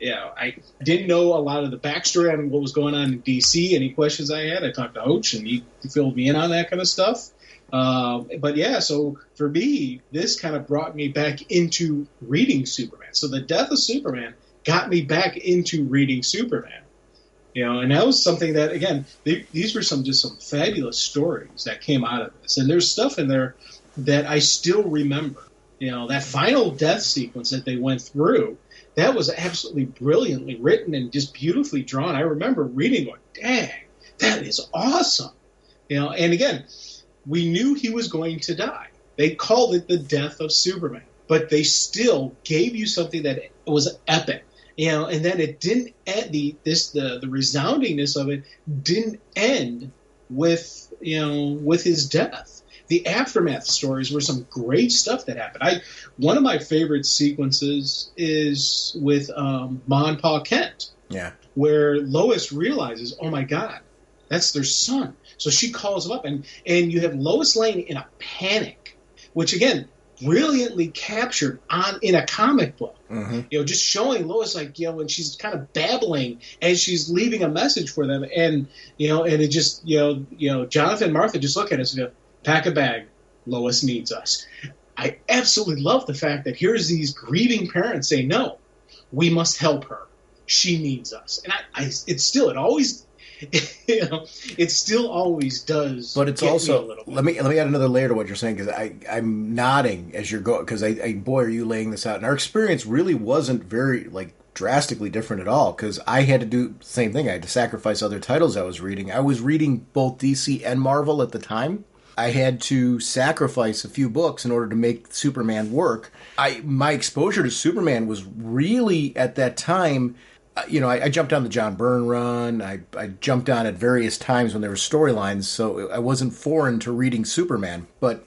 I didn't know a lot of the backstory on what was going on in DC. Any questions I had, I talked to Hoach, and he filled me in on that kind of stuff. But yeah, so for me, this kind of brought me back into reading Superman. So the death of Superman got me back into reading Superman. And that was something that, again, these were some fabulous stories that came out of this. And there's stuff in there that I still remember. That final death sequence that they went through, that was absolutely brilliantly written and just beautifully drawn. I remember reading going, dang, that is awesome. And again, we knew he was going to die. They called it the death of Superman, but they still gave you something that was epic. And then it didn't end, the resoundingness of it didn't end with his death. The aftermath stories were some great stuff that happened. One of my favorite sequences is with Ma and Pa Kent. Yeah. Where Lois realizes, oh my God, that's their son. So she calls him up, and you have Lois Lane in a panic, which again, brilliantly captured in a comic book. Just showing Lois when she's kind of babbling as she's leaving a message for them, and it just Jonathan and Martha just look at us and go, pack a bag, Lois needs us. I absolutely love the fact that here's these grieving parents saying, no, we must help her. She needs us. And it still always does. But it's also, let me add another layer to what you're saying, because I'm nodding as you're going, because boy, are you laying this out. And our experience really wasn't very drastically different at all, because I had to do the same thing. I had to sacrifice other titles I was reading. I was reading both DC and Marvel at the time. I had to sacrifice a few books in order to make Superman work. My exposure to Superman was really, at that time, I jumped on the John Byrne run. I jumped on at various times when there were storylines, so I wasn't foreign to reading Superman. But,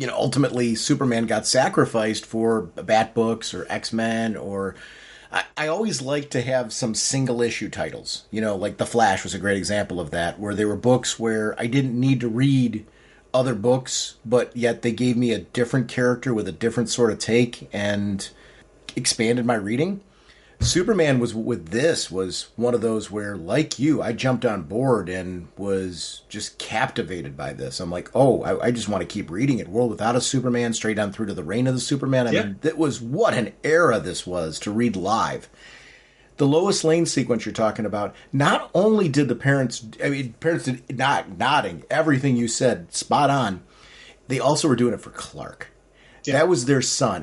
ultimately Superman got sacrificed for Bat books or X-Men, or I always liked to have some single issue titles. Like The Flash was a great example of that, where they were books where I didn't need to read other books, but yet they gave me a different character with a different sort of take and expanded my reading. Superman was one of those where, like you, I jumped on board and was just captivated by this. I'm like, I just want to keep reading it. World Without a Superman, straight on through to the Reign of the Superman. I mean, that was what an era this was to read live. The Lois Lane sequence you're talking about, not only did the parents did not nodding, everything you said, spot on, they also were doing it for Clark. Yeah. That was their son.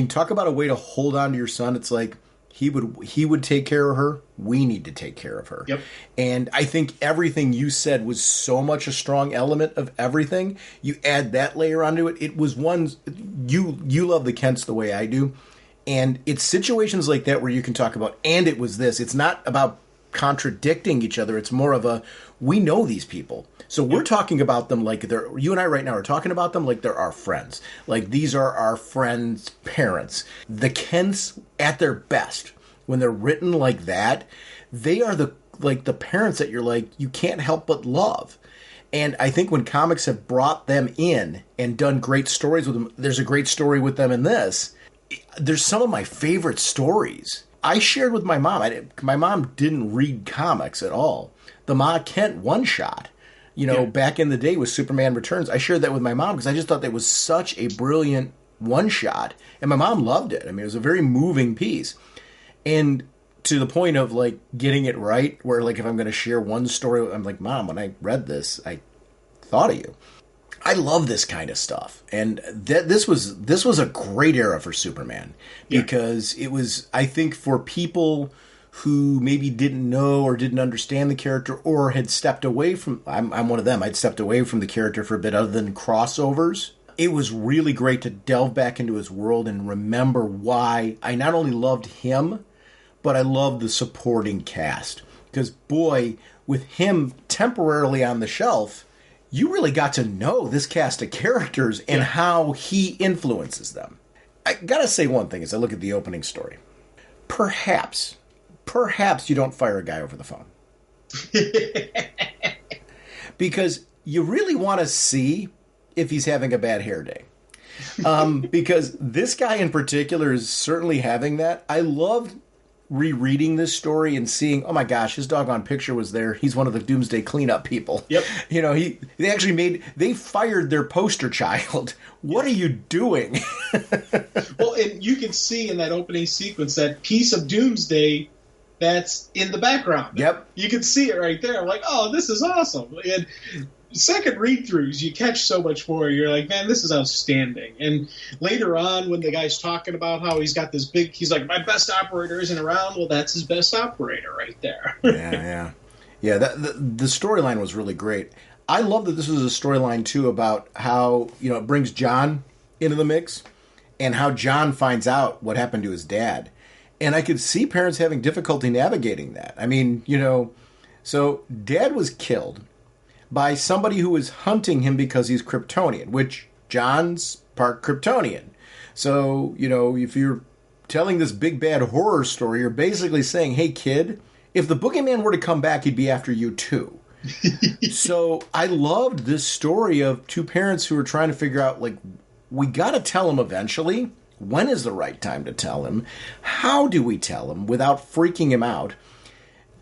Talk about a way to hold on to your son. It's like, he would take care of her. We need to take care of her. Yep. And I think everything you said was so much a strong element of everything. You add that layer onto it. It was one, you love the Kents the way I do. And it's situations like that where you can talk about, and it was this. It's not about contradicting each other. It's more of we know these people. So we're talking about them like you and I right now are talking about them like they're our friends. Like these are our friends' parents. The Kents at their best, when they're written like that, they are the parents that you're like, you can't help but love. And I think when comics have brought them in and done great stories with them, there's a great story with them in this. There's some of my favorite stories. I shared with my mom. My mom didn't read comics at all. The Ma Kent one-shot, back in the day with Superman Returns, I shared that with my mom because I just thought that was such a brilliant one-shot. And my mom loved it. It was a very moving piece. And to the point of, getting it right, where, if I'm going to share one story, I'm like, Mom, when I read this, I thought of you. I love this kind of stuff, and this was a great era for Superman because it was, I think, for people who maybe didn't know or didn't understand the character or had stepped away from. I'm one of them. I'd stepped away from the character for a bit, other than crossovers. It was really great to delve back into his world and remember why I not only loved him, but I loved the supporting cast. Because boy, with him temporarily on the shelf, you really got to know this cast of characters and how he influences them. I gotta say one thing as I look at the opening story. Perhaps you don't fire a guy over the phone. Because you really want to see if he's having a bad hair day. Because this guy in particular is certainly having that. I loved rereading this story and seeing, oh my gosh, his doggone picture was there. He's one of the Doomsday Cleanup people. Yep. You know, they fired their poster child. What are you doing? Well, and you can see in that opening sequence that piece of Doomsday that's in the background. Yep. You can see it right there. I'm like, oh, this is awesome. And second read-throughs, you catch so much more. You're like, man, this is outstanding. And later on, when the guy's talking about how he's got this big, he's like, my best operator isn't around. Well, that's his best operator right there. Yeah. The storyline was really great. I love that this was a storyline too about how, you know, it brings John into the mix and how John finds out what happened to his dad. And I could see parents having difficulty navigating that. I mean, you know, so dad was killed by somebody who was hunting him because he's Kryptonian, which John's part Kryptonian. So, you know, if you're telling this big bad horror story, you're basically saying, hey, kid, if the boogeyman were to come back, he'd be after you too. So I loved this story of two parents who are trying to figure out, like, we got to tell him eventually. When is the right time to tell him? How do we tell him without freaking him out?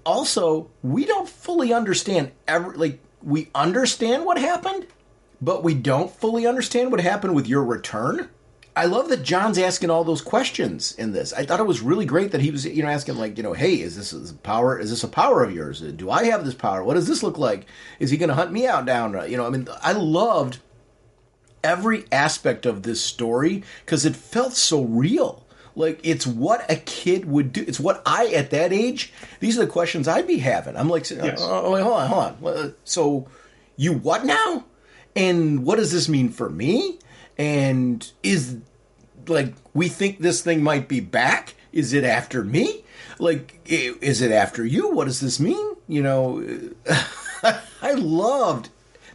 Also, we don't fully understand we understand what happened, but we don't fully understand what happened with your return. I love that John's asking all those questions in this. I thought it was really great that he was, you know, asking like, you know, hey, is this a power? Is this a power of yours? Do I have this power? What does this look like? Is he going to hunt me out down? You know, I mean, I loved every aspect of this story because it felt so real. Like, it's what a kid would do. It's what I, at that age, these are the questions I'd be having. I'm like, yes. Oh, wait, hold on. So, you what now? And what does this mean for me? And is, like, we think this thing might be back? Is it after me? Like, is it after you? What does this mean? You know, I loved,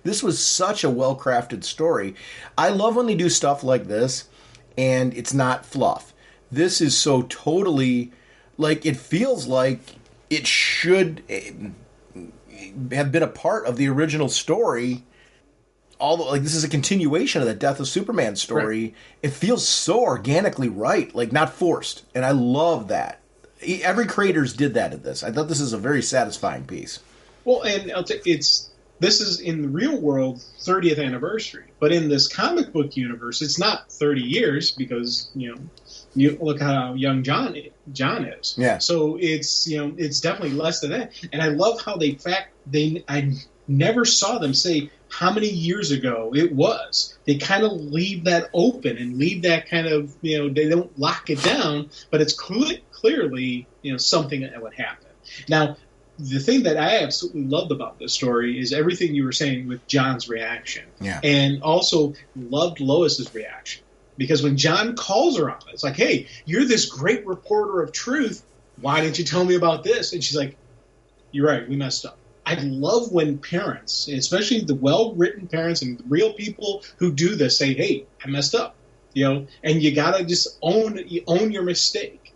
this was such a well-crafted story. I love when they do stuff like this, and it's not fluff. This is so totally, like, it feels like it should have been a part of the original story. Although, like, this is a continuation of the Death of Superman story. Right. It feels so organically right, like, not forced. And I love that. Every creators did that in this. I thought this is a very satisfying piece. Well, and this is in the real world 30th anniversary, but in this comic book universe, it's not 30 years because, you know, you look how young John is. Yeah. So it's, you know, it's definitely less than that. And I love how I never saw them say how many years ago it was. They kind of leave that open and leave that kind of, you know, they don't lock it down, but it's clearly, you know, something that would happen. Now, the thing that I absolutely loved about this story is everything you were saying with John's reaction. Yeah. And also loved Lois's reaction. Because when John calls her on it, it's like, hey, you're this great reporter of truth. Why didn't you tell me about this? And she's like, you're right, we messed up. I love when parents, especially the well-written parents and the real people who do this, say, hey, I messed up. You know, and you got to just own your mistake.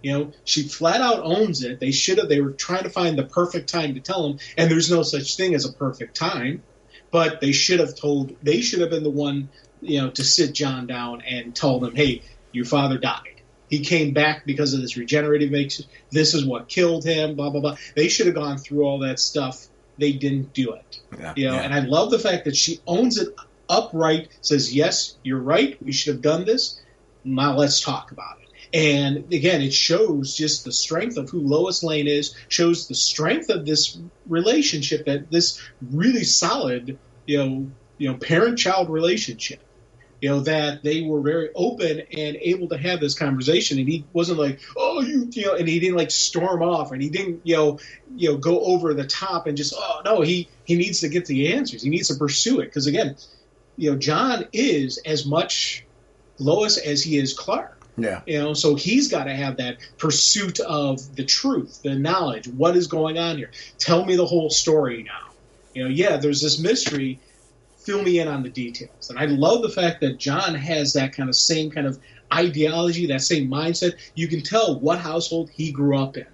You know, she flat out owns it. They were trying to find the perfect time to tell him, and there's no such thing as a perfect time. But they should have been the one, you know, to sit John down and tell them, hey, your father died. He came back because of this regenerative mix. This is what killed him, blah, blah, blah. They should have gone through all that stuff. They didn't do it. Yeah, you know, yeah. And I love the fact that she owns it upright, says, yes, you're right. We should have done this. Now let's talk about it. And again, it shows just the strength of who Lois Lane is, shows the strength of this relationship, that this really solid, you know, parent-child relationship. You know, that they were very open and able to have this conversation, and he wasn't like, oh, you know, and he didn't like storm off, and he didn't, you know, go over the top and just, oh no, he needs to get the answers, he needs to pursue it, because again, you know, John is as much Lois as he is Clark. Yeah. You know, so he's got to have that pursuit of the truth, the knowledge, what is going on here. Tell me the whole story now. You know, yeah, there's this mystery. fill me in on the details. And I love the fact that John has that kind of same kind of ideology, that same mindset. You can tell what household he grew up in.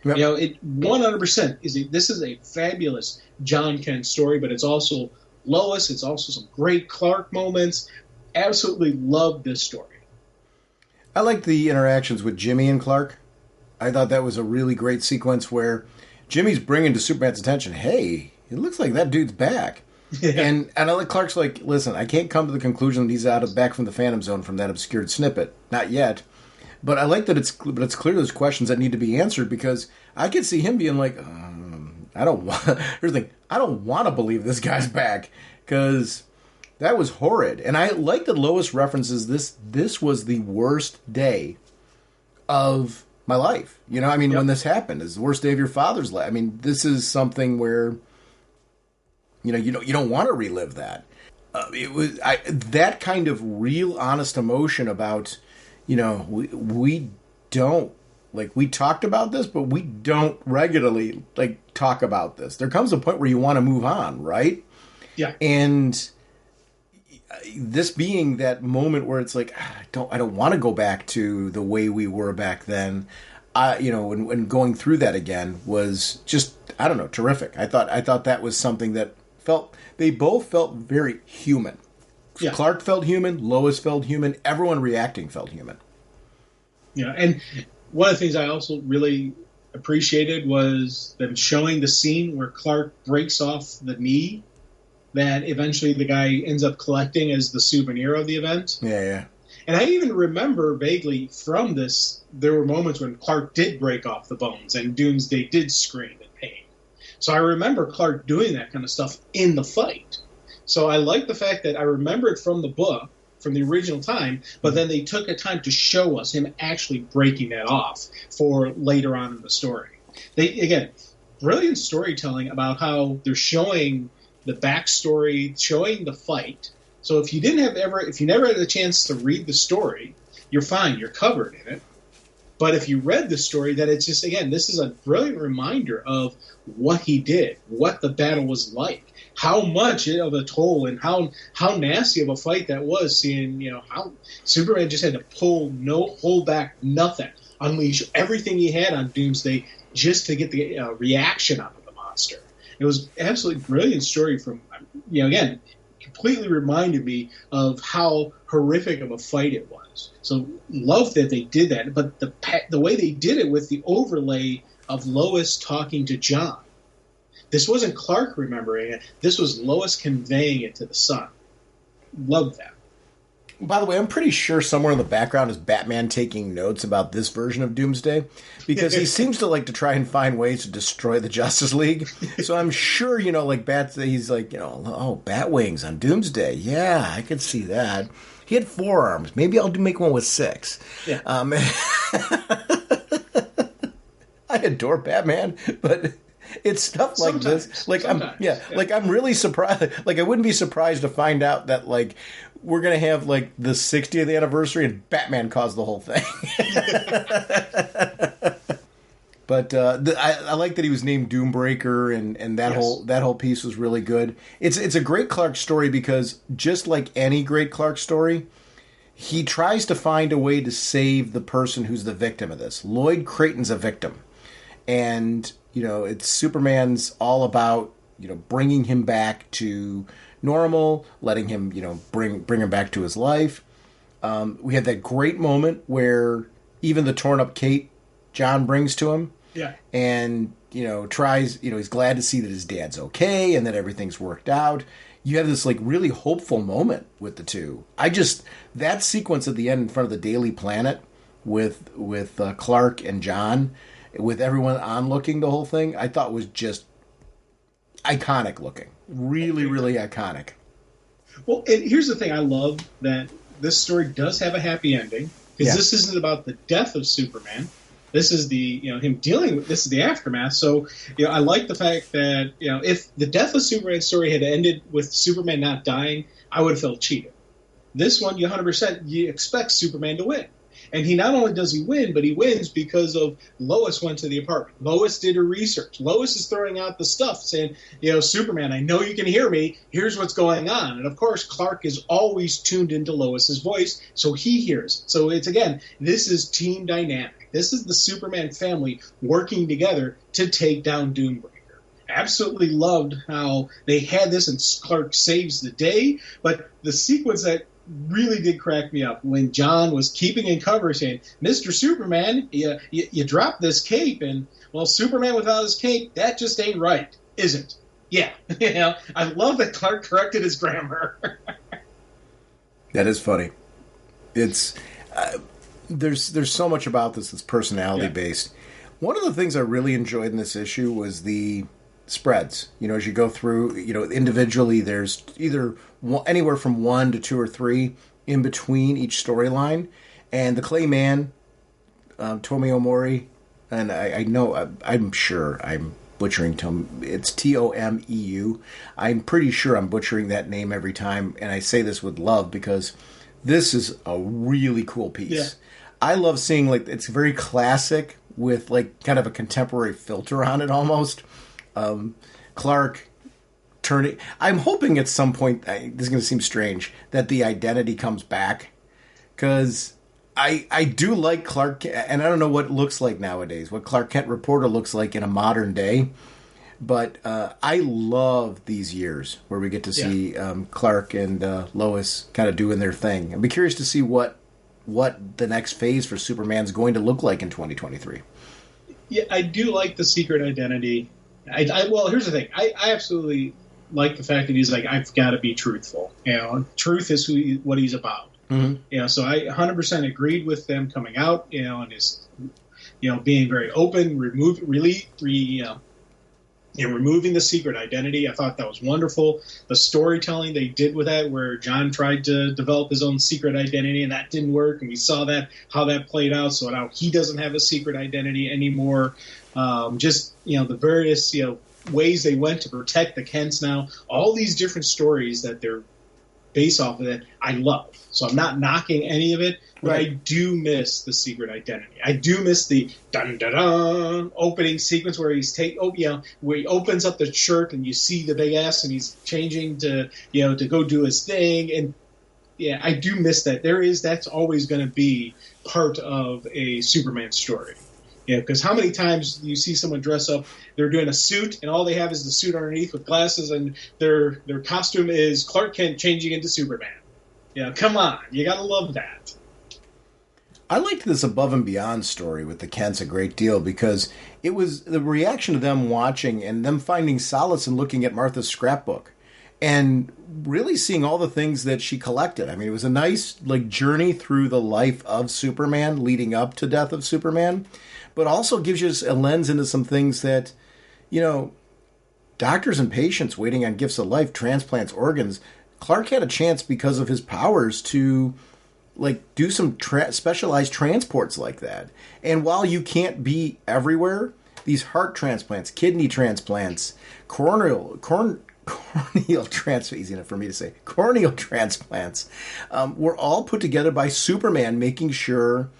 Yep. You know, it 100% this is a fabulous John Kent story, but it's also Lois. It's also some great Clark moments. Absolutely love this story. I like the interactions with Jimmy and Clark. I thought that was a really great sequence where Jimmy's bringing to Superman's attention, hey, it looks like that dude's back. Yeah. And I like Clark's like, listen, I can't come to the conclusion that he's back from the Phantom Zone from that obscured snippet. Not yet. But I like that it's clear there's questions that need to be answered, because I could see him being like, I don't want to believe this guy's back, because that was horrid. And I like that Lois references this was the worst day of my life. You know, I mean, when this happened, it's the worst day of your father's life. I mean, this is something where, you know, you don't want to relive that. It was that kind of real, honest emotion about, you know, we don't, like, we talked about this, but we don't regularly, like, talk about this. There comes a point where you want to move on, right? Yeah. And this being that moment where it's like, I don't want to go back to the way we were back then. You know, and going through that again was just, I don't know, terrific. I thought that was something that they both felt very human. Yeah. Clark felt human, Lois felt human, everyone reacting felt human. Yeah, and one of the things I also really appreciated was them showing the scene where Clark breaks off the knee that eventually the guy ends up collecting as the souvenir of the event. Yeah. And I even remember vaguely from this, there were moments when Clark did break off the bones and Doomsday did scream in pain. So I remember Clark doing that kind of stuff in the fight. So I like the fact that I remember it from the book, from the original time, but then they took a time to show us him actually breaking that off for later on in the story. Again, brilliant storytelling about how they're showing the backstory, showing the fight. So if you never had a chance to read the story, you're fine, you're covered in it. But if you read the story, that it's just, again, this is a brilliant reminder of what he did, what the battle was like, how much of a toll and how nasty of a fight that was, seeing, you know, how Superman just had to hold back nothing, unleash everything he had on Doomsday just to get the reaction out of the monster. It was absolutely brilliant story from, you know, again, completely reminded me of how horrific of a fight it was. So love that they did that, but the way they did it with the overlay of Lois talking to John. This wasn't Clark remembering it. This was Lois conveying it to the son. Love that. By the way, I'm pretty sure somewhere in the background is Batman taking notes about this version of Doomsday, because he seems to like to try and find ways to destroy the Justice League. So I'm sure, you know, like he's like, you know, oh, Batwings on Doomsday. Yeah, I could see that. He had 4 arms. Maybe I'll make one with 6. Yeah. I adore Batman, but it's stuff like this. Like like I'm really surprised. Like I wouldn't be surprised to find out that like we're gonna have like the 60th anniversary and Batman caused the whole thing. But I like that he was named Doombreaker, and that whole piece was really good. It's a great Clark story because just like any great Clark story, he tries to find a way to save the person who's the victim of this. Lloyd Creighton's a victim, and you know it's Superman's all about, you know, bringing him back to normal, letting him, you know, bring him back to his life. We had that great moment where even the torn up cape John brings to him. Yeah. And, you know, tries, you know, he's glad to see that his dad's okay and that everything's worked out. You have this, like, really hopeful moment with the two. That sequence at the end in front of the Daily Planet with Clark and John, with everyone onlooking the whole thing, I thought was just iconic looking. Really, really iconic. Well, and here's the thing. I love that this story does have a happy ending, because this isn't about the death of Superman. This is him dealing with, this is the aftermath. So, you know, I like the fact that, you know, if the death of Superman story had ended with Superman not dying, I would have felt cheated. This one, you 100%, you expect Superman to win. And he not only does he win, but he wins because of Lois went to the apartment. Lois did her research. Lois is throwing out the stuff saying, Superman, I know you can hear me. Here's what's going on. And of course, Clark is always tuned into Lois's voice, so he hears. So it's, again, this is team dynamic. This is the Superman family working together to take down Doombreaker. Absolutely loved how they had this and Clark saves the day. But the sequence that really did crack me up when John was keeping in cover saying, Mr. Superman, you dropped this cape, and, well, Superman without his cape, that just ain't right, is it? Yeah. I love that Clark corrected his grammar. That is funny. It's there's so much about this that's personality based. One of the things I really enjoyed in this issue was the spreads. As you go through, individually, there's either anywhere from 1 to 2 or 3 in between each storyline. And the Clayman, Tomeu Mori, and I know, I'm sure I'm butchering it's Tomeu. I'm pretty sure I'm butchering that name every time, and I say this with love because this is a really cool piece. Yeah. I love seeing, it's very classic with, kind of a contemporary filter on it almost. Clark turning. I'm hoping at some point, this is going to seem strange, that the identity comes back. Because I do like Clark, and I don't know what it looks like nowadays, what Clark Kent Reporter looks like in a modern day. But I love these years where we get to see Clark and Lois kind of doing their thing. I'd be curious to see what the next phase for Superman's going to look like in 2023. Yeah, I do like the secret identity. Well, here's the thing. I absolutely like the fact that he's like, I've got to be truthful. Truth is what he's about. Mm-hmm. So I 100% agreed with them coming out, and his, being very open, removing the secret identity. I thought that was wonderful. The storytelling they did with that, where John tried to develop his own secret identity and that didn't work, and we saw how that played out. So now he doesn't have a secret identity anymore. The various ways they went to protect the Kents now. All these different stories that they're based off of that I love. So I'm not knocking any of it. But I do miss the secret identity. I do miss the dun dun dun opening sequence where where he opens up the shirt and you see the big ass and he's changing to to go do his thing. And I do miss that. That's always going to be part of a Superman story. Because how many times do you see someone dress up, they're doing a suit, and all they have is the suit underneath with glasses, and their costume is Clark Kent changing into Superman. Come on. You got to love that. I liked this Above and Beyond story with the Kents a great deal because it was the reaction to them watching and them finding solace in looking at Martha's scrapbook and really seeing all the things that she collected. I mean, it was a nice journey through the life of Superman leading up to Death of Superman, but also gives you a lens into some things that, doctors and patients waiting on gifts of life, transplants, organs. Clark had a chance because of his powers to do some specialized transports like that. And while you can't be everywhere, these heart transplants, kidney transplants, corneal transplants, easy enough for me to say, corneal transplants, were all put together by Superman, making sure,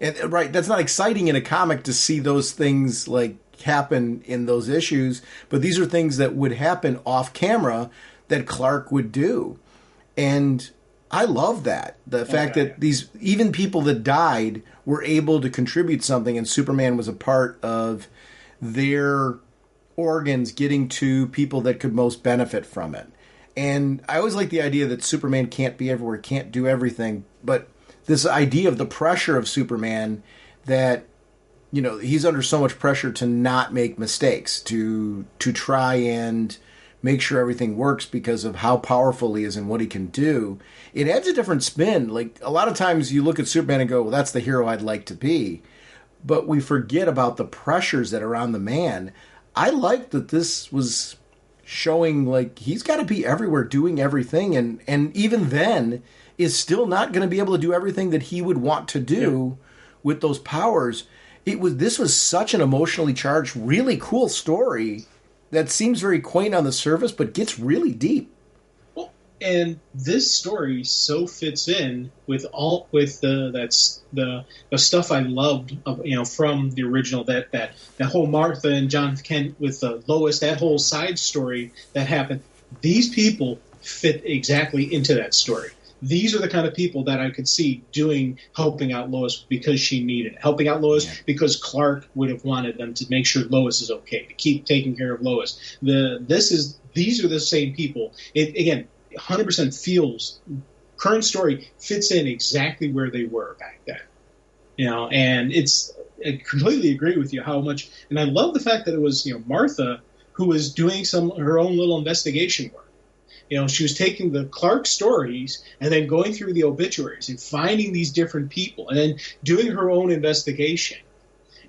and that's not exciting in a comic to see those things happen in those issues, but these are things that would happen off camera that Clark would do. And I love that. The fact that these, even people that died, were able to contribute something, and Superman was a part of their organs getting to people that could most benefit from it. And I always like the idea that Superman can't be everywhere, can't do everything, but this idea of the pressure of Superman that, he's under so much pressure to not make mistakes, to try and make sure everything works because of how powerful he is and what he can do. It adds a different spin. A lot of times you look at Superman and go, well, that's the hero I'd like to be. But we forget about the pressures that are on the man. I like that this was showing he's got to be everywhere doing everything. And even then is still not going to be able to do everything that he would want to do with those powers. This was such an emotionally charged, really cool story that seems very quaint on the surface, but gets really deep. Well, And this story so fits in with the stuff I loved from the original, that whole Martha and John Kent with Lois, that whole side story that happened. These people fit exactly into that story. These are the kind of people that I could see helping out Lois because she needed it. Helping out Lois because Clark would have wanted them to make sure Lois is okay, to keep taking care of Lois. These are the same people. It, again, 100% feels, current story fits in exactly where they were back then. And I completely agree with you how much, and I love the fact that it was, Martha who was doing her own little investigation work. She was taking the Clark stories and then going through the obituaries and finding these different people and then doing her own investigation.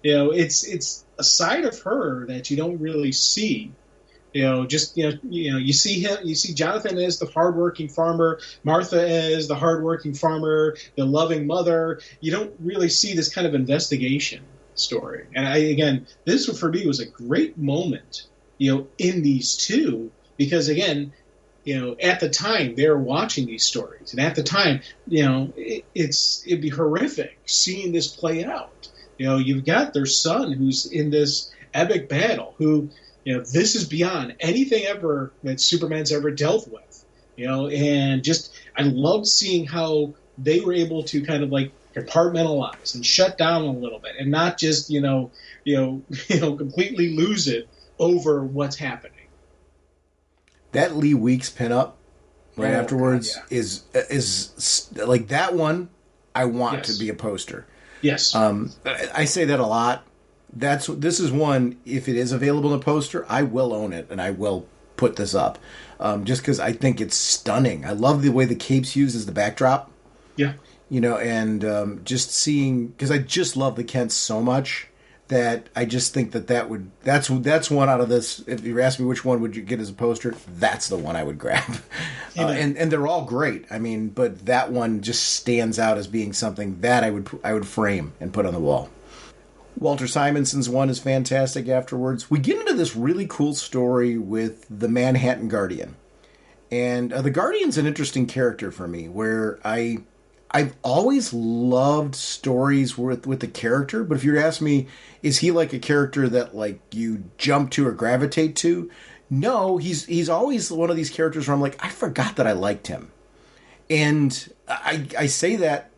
It's a side of her that you don't really see. You see Jonathan as the hardworking farmer, Martha as the hardworking farmer, the loving mother. You don't really see this kind of investigation story. And this for me was a great moment, in these two, because again, at the time they were watching these stories, and at the time, it'd be horrific seeing this play out. You've got their son who's in this epic battle, who, this is beyond anything ever that Superman's ever dealt with. And just I loved seeing how they were able to kind of like compartmentalize and shut down a little bit, and not just completely lose it over what's happening. That Lee Weeks pinup afterwards is like that one. I want to be a poster. Yes, I say that a lot. This is one. If it is available in a poster, I will own it and I will put this up, just because I think it's stunning. I love the way the cape's used as the backdrop. Yeah, and just seeing, because I just love the Kents so much that I just think that's one out of this. If you ask me which one would you get as a poster, that's the one I would grab. And they're all great. I mean, but that one just stands out as being something that I would frame and put on the wall. Walter Simonson's one is fantastic afterwards. We get into this really cool story with the Manhattan Guardian. And the Guardian's an interesting character for me, where I've always loved stories with the character, but if you were to ask me, is he like a character that like you jump to or gravitate to? No, he's always one of these characters where I'm like, I forgot that I liked him. And I say that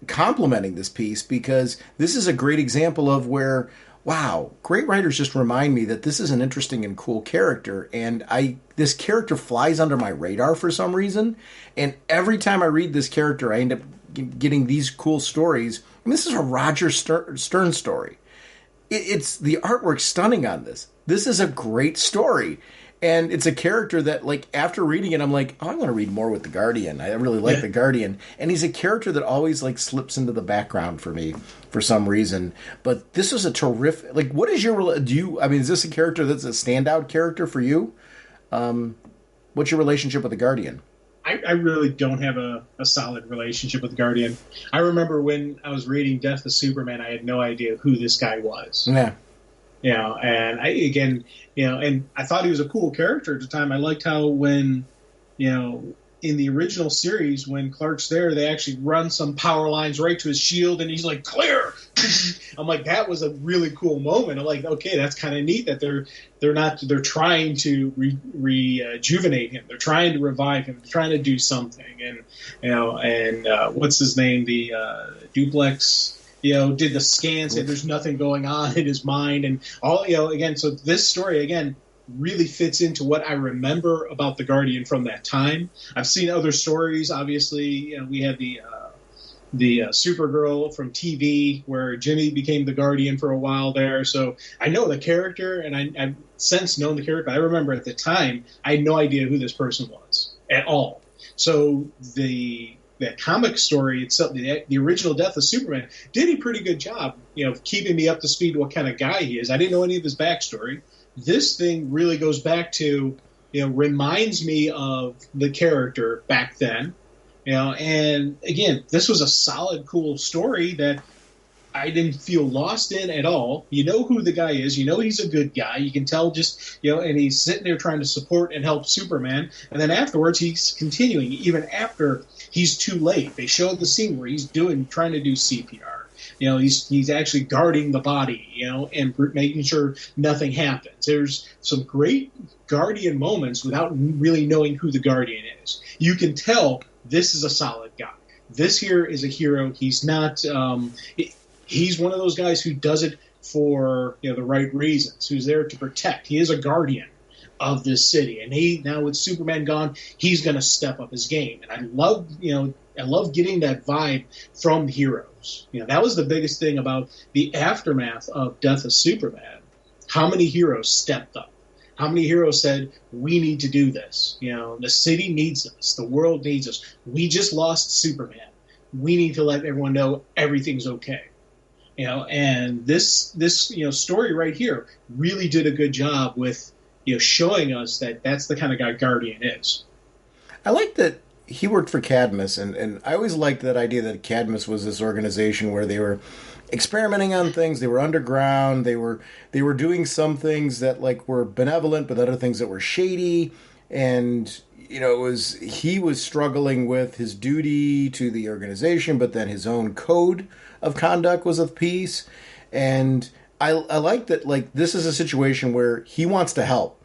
complimenting this piece because this is a great example of where, wow, great writers just remind me that this is an interesting and cool character, and this character flies under my radar for some reason, and every time I read this character, I end up getting these cool stories. And this is a Roger Stern story. It's the artwork's stunning on this. This is a great story. And it's a character that, like, after reading it, I'm like, oh, I want to read more with the Guardian. I really like the Guardian. And he's a character that always, like, slips into the background for me for some reason. But this was a terrific... Like, what is your... is this a character that's a standout character for you? What's your relationship with the Guardian? I really don't have a solid relationship with the Guardian. I remember when I was reading Death of Superman, I had no idea who this guy was. Yeah. And and I thought he was a cool character at the time. I liked how when, in the original series, when Clark's there, they actually run some power lines right to his shield, and he's like, clear! I'm like, that was a really cool moment. I'm like, okay, that's kind of neat that they're trying to rejuvenate him. They're trying to revive him. They're trying to do something. And, what's his name? The Duplex... did the scans, and there's nothing going on in his mind, and all, again, so this story, again, really fits into what I remember about the Guardian from that time. I've seen other stories, obviously, we had the Supergirl from TV, where Jimmy became the Guardian for a while there, so I know the character, and I've since known the character, but I remember at the time, I had no idea who this person was, at all. So that comic story itself, the original Death of Superman, did a pretty good job, keeping me up to speed what kind of guy he is. I didn't know any of his backstory. This thing really goes back to, reminds me of the character back then, and again, this was a solid, cool story that I didn't feel lost in at all. You know who the guy is. You know he's a good guy. You can tell just, and he's sitting there trying to support and help Superman. And then afterwards, he's continuing, even after he's too late. They show the scene where he's trying to do CPR. He's actually guarding the body, and making sure nothing happens. There's some great Guardian moments without really knowing who the Guardian is. You can tell this is a solid guy. This here is a hero. He's not... he's one of those guys who does it for the right reasons, who's there to protect. He is a guardian of this city, and now with Superman gone, he's going to step up his game. And I love getting that vibe from heroes. That was the biggest thing about the aftermath of Death of Superman. How many heroes stepped up? How many heroes said, we need to do this? The city needs us. The world needs us. We just lost Superman. We need to let everyone know everything's okay. And this story right here really did a good job with showing us that that's the kind of guy Guardian is. I like that he worked for Cadmus, and I always liked that idea that Cadmus was this organization where they were experimenting on things. They were underground. They were doing some things that were benevolent, but other things that were shady. And he was struggling with his duty to the organization, but then his own code of conduct was of peace. And I like that, this is a situation where he wants to help.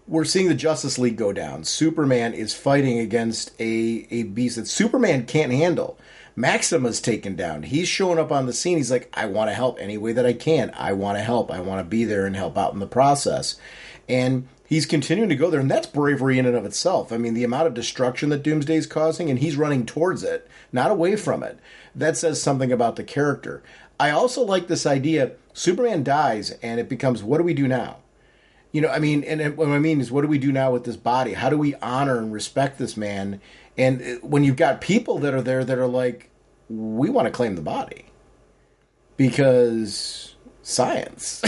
We're seeing the Justice League go down. Superman is fighting against a beast that Superman can't handle. Maxima's taken down. He's showing up on the scene. He's like, I want to help any way that I can. I want to help. I want to be there and help out in the process. And he's continuing to go there, and that's bravery in and of itself. I mean, the amount of destruction that Doomsday is causing, and he's running towards it, not away from it. That says something about the character. I also like this idea, Superman dies, and it becomes, what do we do now? And what I mean is, what do we do now with this body? How do we honor and respect this man? And when you've got people that are there that are like, we want to claim the body. Because science.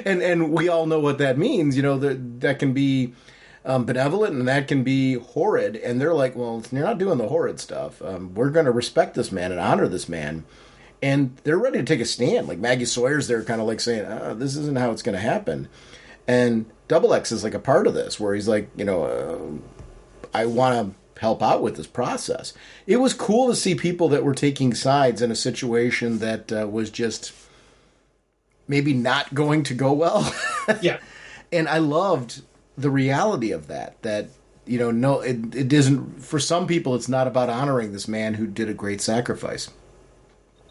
And we all know what that means. That can be benevolent and that can be horrid. And they're like, well, you're not doing the horrid stuff. We're going to respect this man and honor this man. And they're ready to take a stand. Like Maggie Sawyer's there kind of saying, this isn't how it's going to happen. And Double X is a part of this where he's like, I want to help out with this process. It was cool to see people that were taking sides in a situation that was just maybe not going to go well. Yeah. And I loved the reality of that, no, it isn't, for some people, it's not about honoring this man who did a great sacrifice.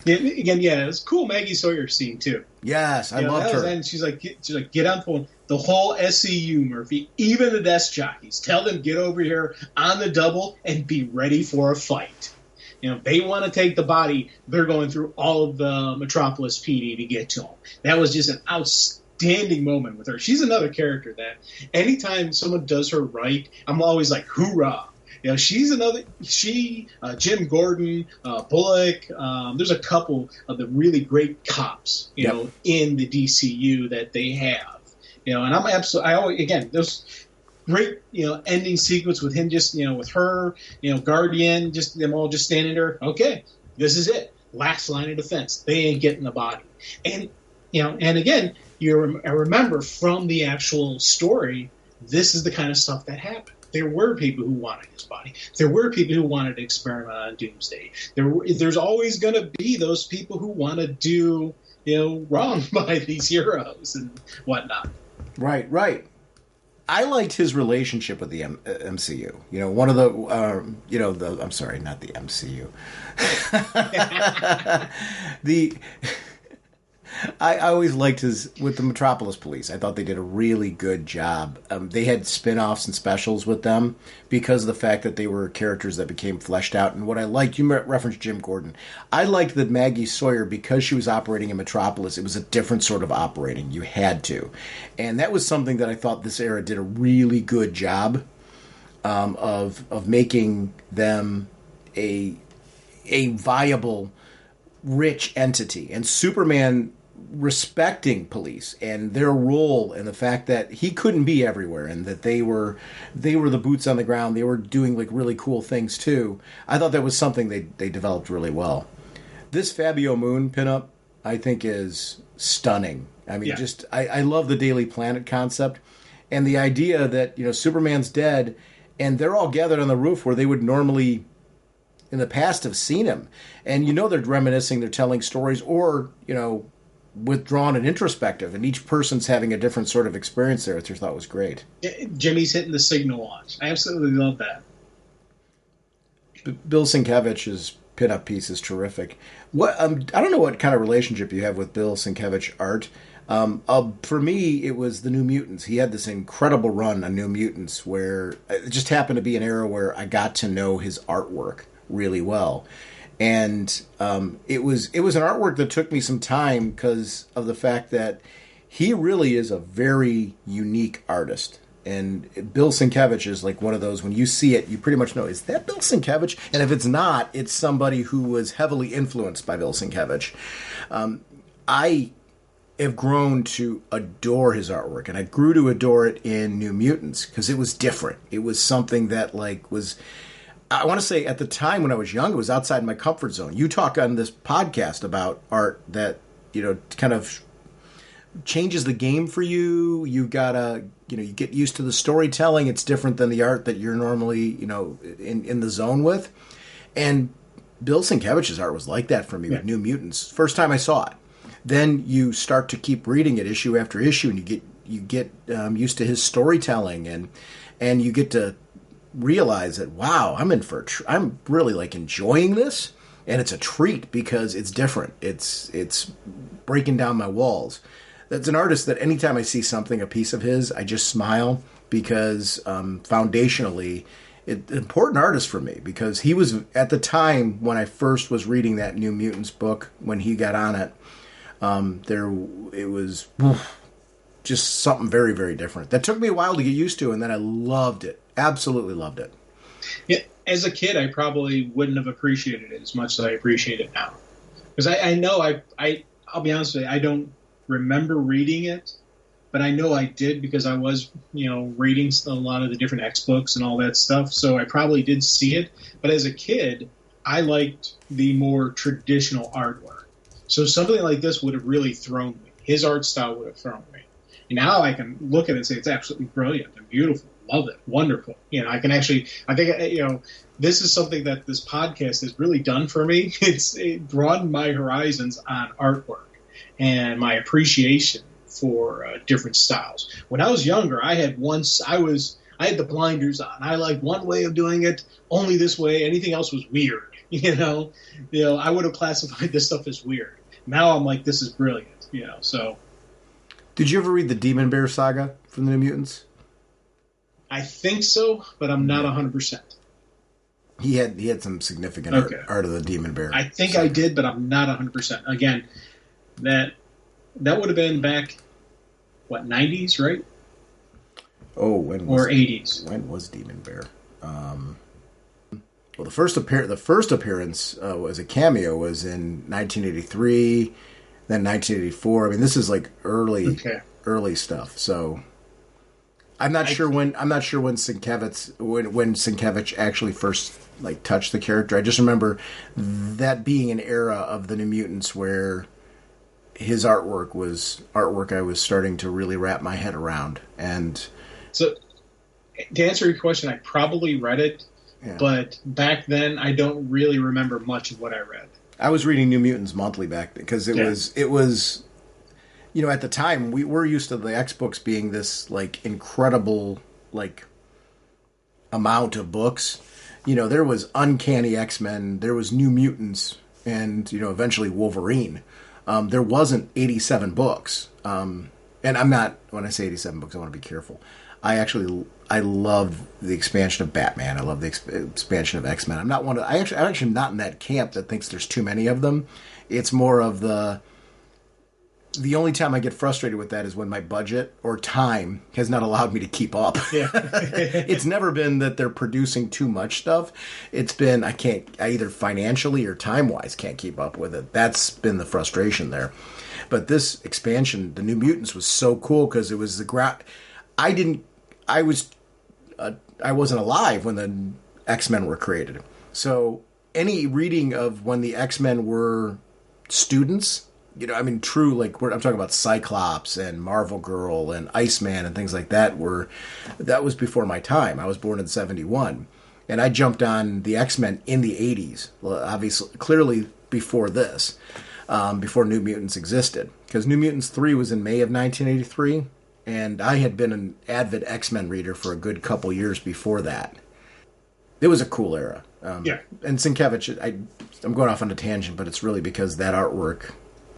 Yeah, again, it was cool Maggie Sawyer scene too. Yes, I loved her. And she's like, get on the phone. The whole SCU, Murphy, even the desk jockeys, tell them get over here on the double and be ready for a fight. They want to take the body. They're going through all of the Metropolis PD to get to them. That was just an outstanding moment with her. She's another character that anytime someone does her right, I'm always like, hoorah. She's another. Jim Gordon, Bullock. There's a couple of the really great cops, in the DCU that they have. And I'm absolutely. There's great, ending sequence with him just, with her, Guardian, just them all just standing there. Okay, this is it. Last line of defense. They ain't getting the body. And and again, I remember from the actual story, this is the kind of stuff that happened. There were people who wanted his body. There were people who wanted to experiment on Doomsday. There's always going to be those people who want to do, wrong by these heroes and whatnot. Right. I liked his relationship with the MCU. One of the, I'm sorry, not the MCU. I always liked with the Metropolis Police. I thought they did a really good job. They had spin-offs and specials with them because of the fact that they were characters that became fleshed out. And what I liked, you referenced Jim Gordon. I liked that Maggie Sawyer, because she was operating in Metropolis, it was a different sort of operating. You had to. And that was something that I thought this era did a really good job of making them a viable, rich entity. And Superman respecting police and their role and the fact that he couldn't be everywhere and that they were the boots on the ground. They were doing really cool things too. I thought that was something they developed really well. This Fabio Moon pinup, I think, is stunning. I mean, Yeah. I love the Daily Planet concept and the idea that, Superman's dead and they're all gathered on the roof where they would normally, in the past, have seen him. And, they're reminiscing, they're telling stories or, withdrawn and introspective. And each person's having a different sort of experience there, which I thought was great. Jimmy's hitting the signal launch. I absolutely love that. Bill Sienkiewicz's pinup piece is terrific. What I don't know what kind of relationship you have with Bill Sienkiewicz art. For me, it was the New Mutants. He had this incredible run on New Mutants where it just happened to be an era where I got to know his artwork really well. And it was an artwork that took me some time because of the fact that he really is a very unique artist. And Bill Sienkiewicz is like one of those, when you see it, you pretty much know, is that Bill Sienkiewicz? And if it's not, it's somebody who was heavily influenced by Bill Sienkiewicz. I have grown to adore his artwork, and I grew to adore it in New Mutants because it was different. It was something that was, I want to say at the time when I was young, it was outside my comfort zone. You talk on this podcast about art that, kind of changes the game for you. You gotta, you get used to the storytelling. It's different than the art that you're normally, in the zone with. And Bill Sienkiewicz's art was like that for me with New Mutants. First time I saw it. Then you start to keep reading it issue after issue, and you get used to his storytelling, and you get to realize that, wow, I'm really enjoying this, and it's a treat because it's different. It's breaking down my walls. That's an artist that anytime I see something, a piece of his, I just smile because foundationally, an important artist for me because he was, at the time when I first was reading that New Mutants book, when he got on it, it was just something very, very different. That took me a while to get used to, and then I loved it. Absolutely loved it. Yeah, as a kid, I probably wouldn't have appreciated it as much as I appreciate it now. Because I know I'll be honest with you, I don't remember reading it, but I know I did because I was, reading a lot of the different X books and all that stuff. So I probably did see it. But as a kid, I liked the more traditional artwork. So something like this would have really thrown me. His art style would have thrown me. And now I can look at it and say it's absolutely brilliant and beautiful. Love it. Wonderful. I can actually, I think, this is something that this podcast has really done for me. It broadened my horizons on artwork and my appreciation for different styles. When I was younger, I had the blinders on. I liked one way of doing it, only this way. Anything else was weird. I would have classified this stuff as weird. Now I'm like, this is brilliant. So. Did you ever read the Demon Bear saga from the New Mutants? I think so, but I'm not 100%. He had some significant art of the Demon Bear. I think saga. I did, but I'm not 100%. Again, that would have been back, 90s, right? Oh, when was 80s? When was Demon Bear? Well, the first appearance as a cameo was in 1983, then 1984. I mean, this is early stuff. So I'm not sure when Sienkiewicz actually first touched the character. I just remember that being an era of the New Mutants where his artwork I was starting to really wrap my head around. And so, to answer your question, I probably read it. Yeah. But back then, I don't really remember much of what I read. I was reading New Mutants monthly back then because it was, at the time we were used to the X books being this incredible amount of books. There was Uncanny X-Men, there was New Mutants, and eventually Wolverine. There wasn't 87 books, and I'm not. When I say 87 books, I want to be careful. I love the expansion of Batman. I love the expansion of X-Men. I'm actually not in that camp that thinks there's too many of them. It's more of the only time I get frustrated with that is when my budget or time has not allowed me to keep up. Yeah. It's never been that they're producing too much stuff. It's been I either financially or time-wise can't keep up with it. That's been the frustration there. But this expansion, the New Mutants, was so cool because it was I wasn't alive when the X-Men were created. So any reading of when the X-Men were students. You know, I mean, true, like, I'm talking about Cyclops and Marvel Girl and Iceman and things like that. That was before my time. I was born in 1971. And I jumped on the X-Men in the 80s. Well, obviously, clearly before this, before New Mutants existed. Because New Mutants 3 was in May of 1983. And I had been an avid X-Men reader for a good couple years before that. It was a cool era. Yeah. And Sienkiewicz, I'm going off on a tangent, but it's really because that artwork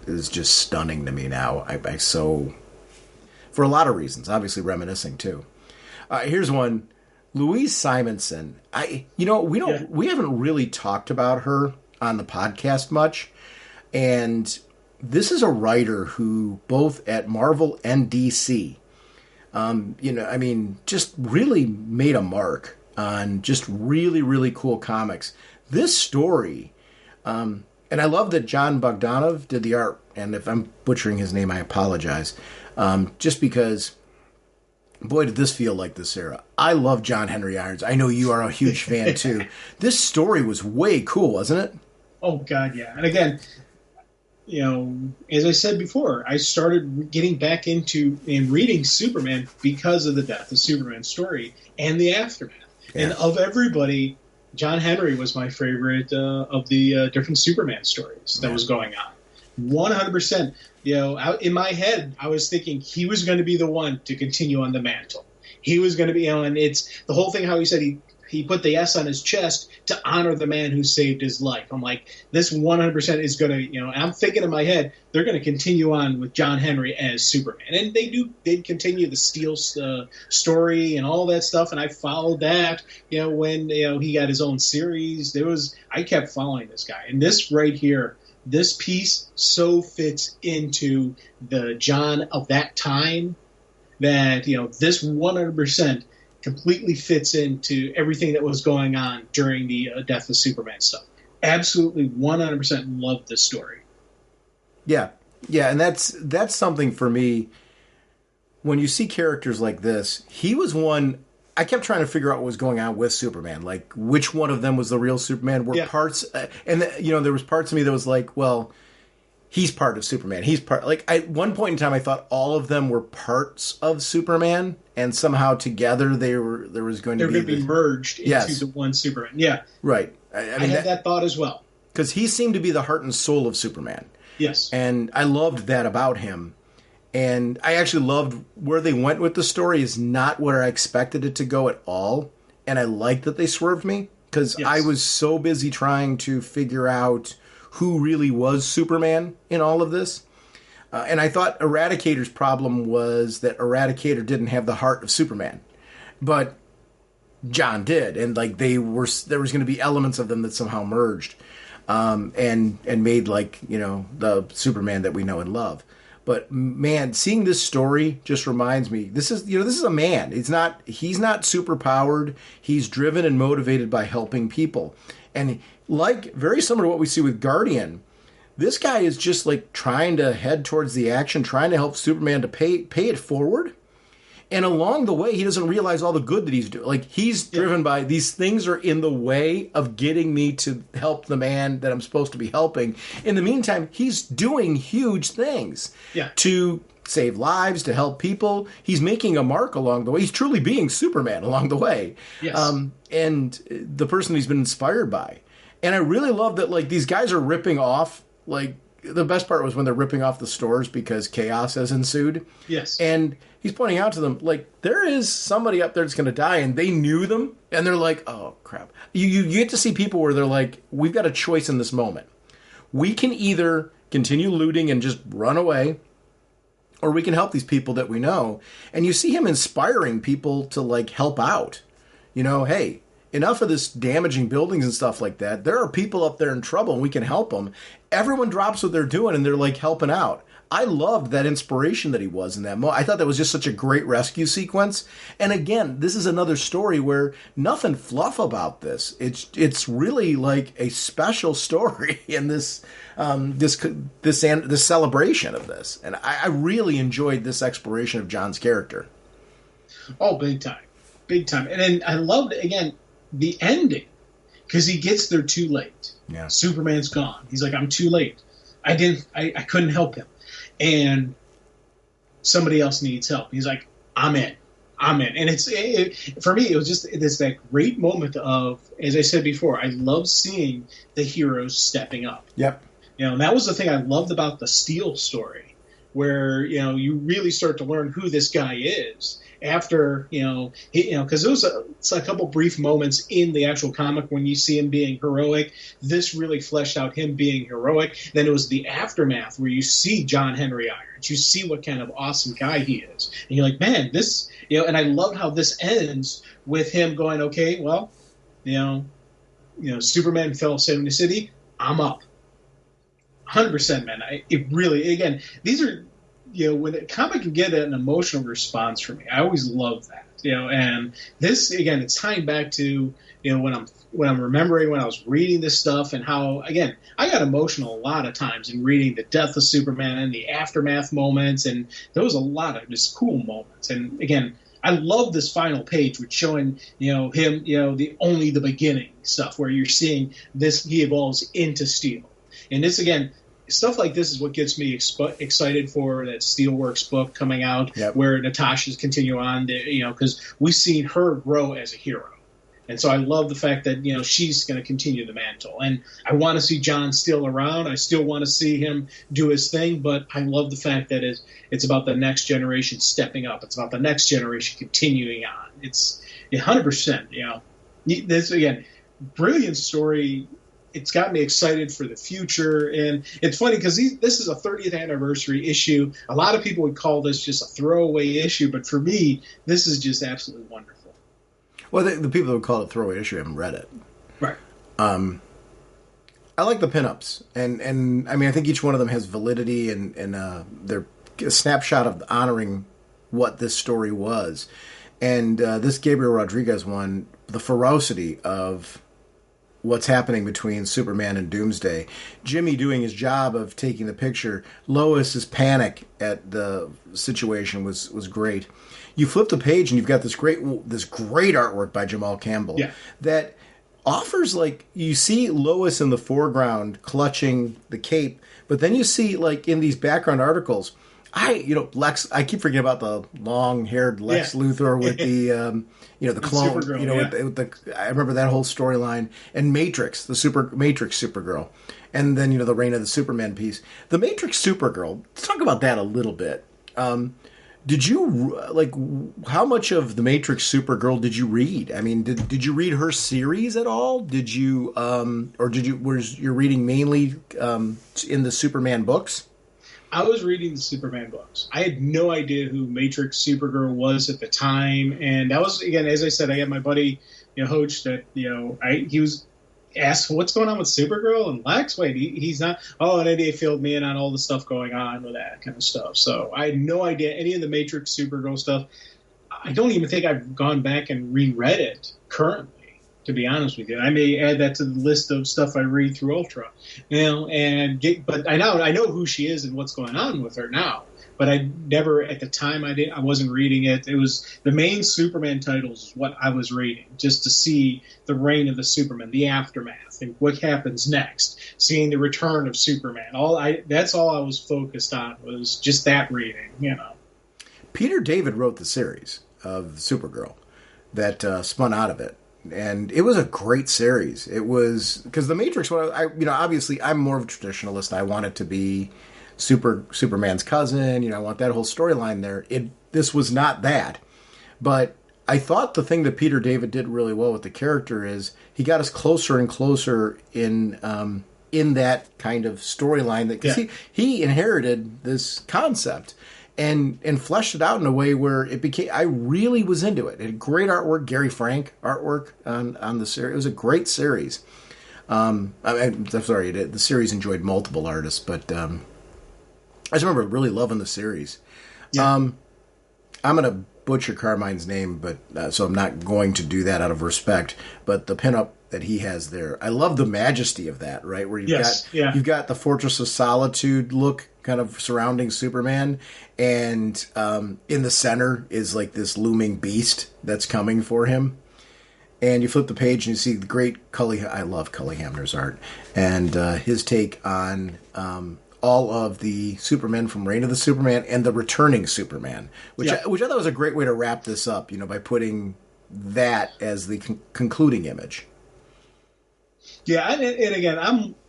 is just stunning to me now. I so, for a lot of reasons, obviously reminiscing too. Here's one, Louise Simonson. We haven't really talked about her on the podcast much, and this is a writer who both at Marvel and DC, just really made a mark on just really, really cool comics. This story. And I love that John Bogdanov did the art, and if I'm butchering his name, I apologize. Just because, boy, did this feel like this era. I love John Henry Irons. I know you are a huge fan, too. This story was way cool, wasn't it? Oh, God, yeah. And again, as I said before, I started getting back into and reading Superman because of the death of Superman's story and the aftermath. Yeah. And of everybody, John Henry was my favorite of the different Superman stories that was going on. 100%. In my head, I was thinking he was going to be the one to continue on the mantle. He was going to be, and it's the whole thing how he said he put the S on his chest to honor the man who saved his life. I'm like, this 100% is going to, and I'm thinking in my head, they're going to continue on with John Henry as Superman. And they'd continue the Steel story and all that stuff. And I followed that, when, he got his own series. I kept following this guy. And this right here, this piece so fits into the John of that time that, this 100% completely fits into everything that was going on during the death of Superman stuff. Absolutely 100% love this story. Yeah, and that's something for me. When you see characters like this, he was one. I kept trying to figure out what was going on with Superman, like which one of them was the real Superman. Parts, and there was parts of me that was like, well, he's part of Superman. He's part. Like at one point in time, I thought all of them were parts of Superman, and somehow together there was going to be merged into the one Superman. Yeah, right. I had that thought as well because he seemed to be the heart and soul of Superman. Yes, and I loved that about him. And I actually loved where they went with the story is not where I expected it to go at all. And I liked that they swerved me because I was so busy trying to figure out who really was Superman in all of this. And I thought Eradicator's problem was that Eradicator didn't have the heart of Superman. But John did. And like there was going to be elements of them that somehow merged and made the Superman that we know and love. But man, seeing this story just reminds me, this is a man. He's not super powered. He's driven and motivated by helping people. And like very similar to what we see with Guardian, this guy is just like trying to head towards the action, trying to help Superman to pay it forward. And along the way, he doesn't realize all the good that he's doing. Like, he's driven by these things are in the way of getting me to help the man that I'm supposed to be helping. In the meantime, he's doing huge things to save lives, to help people. He's making a mark along the way. He's truly being Superman along the way. Yes. And the person he's been inspired by. And I really love that, like, these guys are ripping off, like, the best part was when they're ripping off the stores because chaos has ensued. Yes. And he's pointing out to them, like, there is somebody up there that's going to die, and they knew them, and they're like, oh, crap. You get to see people where they're like, we've got a choice in this moment. We can either continue looting and just run away, or we can help these people that we know. And you see him inspiring people to, like, help out. Hey, enough of this damaging buildings and stuff like that. There are people up there in trouble, and we can help them. Everyone drops what they're doing, and they're, like, helping out. I loved that inspiration that he was in that moment. I thought that was just such a great rescue sequence. And again, this is another story where nothing fluff about this. It's really like a special story in this celebration of this. And I really enjoyed this exploration of John's character. Oh, big time. Big time. And then I loved, again, the ending because he gets there too late. Yeah. Superman's gone. He's like, I'm too late. I couldn't help him. And somebody else needs help. He's like, I'm in. And for me, it was just that great moment of, as I said before, I love seeing the heroes stepping up. Yep. And that was the thing I loved about the Steel story, where, you really start to learn who this guy is after, because there was a couple brief moments in the actual comic when you see him being heroic. This really fleshed out him being heroic. Then it was the aftermath where you see John Henry Irons. You see what kind of awesome guy he is. And you're like, man, this, and I love how this ends with him going, okay, well, Superman fell saving the city. I'm up. 100%, man. It really, again, these are, when a comic can get an emotional response from me, I always love that, and this, again, it's tying back to, when I'm remembering when I was reading this stuff and how, again, I got emotional a lot of times in reading the death of Superman and the aftermath moments, and there was a lot of just cool moments. And again, I love this final page with showing, him, the beginning stuff where you're seeing this, he evolves into Steel. And this, again, stuff like this is what gets me excited for that Steelworks book coming out, where Natasha's continue on, because we've seen her grow as a hero. And so I love the fact that, she's going to continue the mantle. And I want to see John still around. I still want to see him do his thing, but I love the fact that it's about the next generation stepping up. It's about the next generation continuing on. It's 100%, This, again, brilliant story. It's got me excited for the future. And it's funny because this is a 30th anniversary issue. A lot of people would call this just a throwaway issue, but for me, this is just absolutely wonderful. Well, the people that would call it throwaway issue haven't read it. Right. I like the pinups. And I mean, I think each one of them has validity and they're a snapshot of honoring what this story was. And this Gabriel Rodriguez one, the ferocity of what's happening between Superman and Doomsday. Jimmy doing his job of taking the picture. Lois's panic at the situation was great. You flip the page and you've got this great artwork by Jamal Campbell that offers, like, you see Lois in the foreground clutching the cape, but then you see, like, in these background articles, Lex, I keep forgetting about the long-haired Lex Luthor with the, the clone, I remember that whole storyline, and Matrix, Matrix Supergirl, and then, the Reign of the Superman piece. The Matrix Supergirl, let's talk about that a little bit. Did you, how much of the Matrix Supergirl did you read? I mean, did you read her series at all? Did you, was your reading mainly in the Superman books? I was reading the Superman books. I had no idea who Matrix Supergirl was at the time, and that was, again, as I said, I had my buddy, Hoach, that he was asked what's going on with Supergirl and Lex. Wait, he's not. Oh, and then he filled me in on all the stuff going on with that kind of stuff. So I had no idea any of the Matrix Supergirl stuff. I don't even think I've gone back and reread it currently, to be honest with you. I may add that to the list of stuff I read through Ultra, but I know who she is and what's going on with her now. But I never, at the time, I wasn't reading it. It was the main Superman titles is what I was reading, just to see the reign of the Superman, the aftermath, and what happens next, seeing the return of Superman. That's all I was focused on, was just that reading, Peter David wrote the series of Supergirl that spun out of it. And it was a great series. It was, because the Matrix, obviously I'm more of a traditionalist. I want it to be Superman's cousin. I want that whole storyline there. This was not that. But I thought the thing that Peter David did really well with the character is he got us closer and closer in that kind of storyline, that because he inherited this concept and fleshed it out in a way where it became, I really was into it. It had great artwork, Gary Frank artwork on the series. It was a great series. I'm sorry, the series enjoyed multiple artists, but I just remember really loving the series. Yeah. I'm going to butcher Carmine's name, but so I'm not going to do that out of respect. But the pinup that he has there, I love the majesty of that, right? Where you've got the Fortress of Solitude look kind of surrounding Superman, and in the center is like this looming beast that's coming for him. And you flip the page and you see the great I love Cully Hamner's art, and his take on all of the Supermen from Reign of the Superman and the Returning Superman, which I thought was a great way to wrap this up, by putting that as the concluding image. Yeah, and again,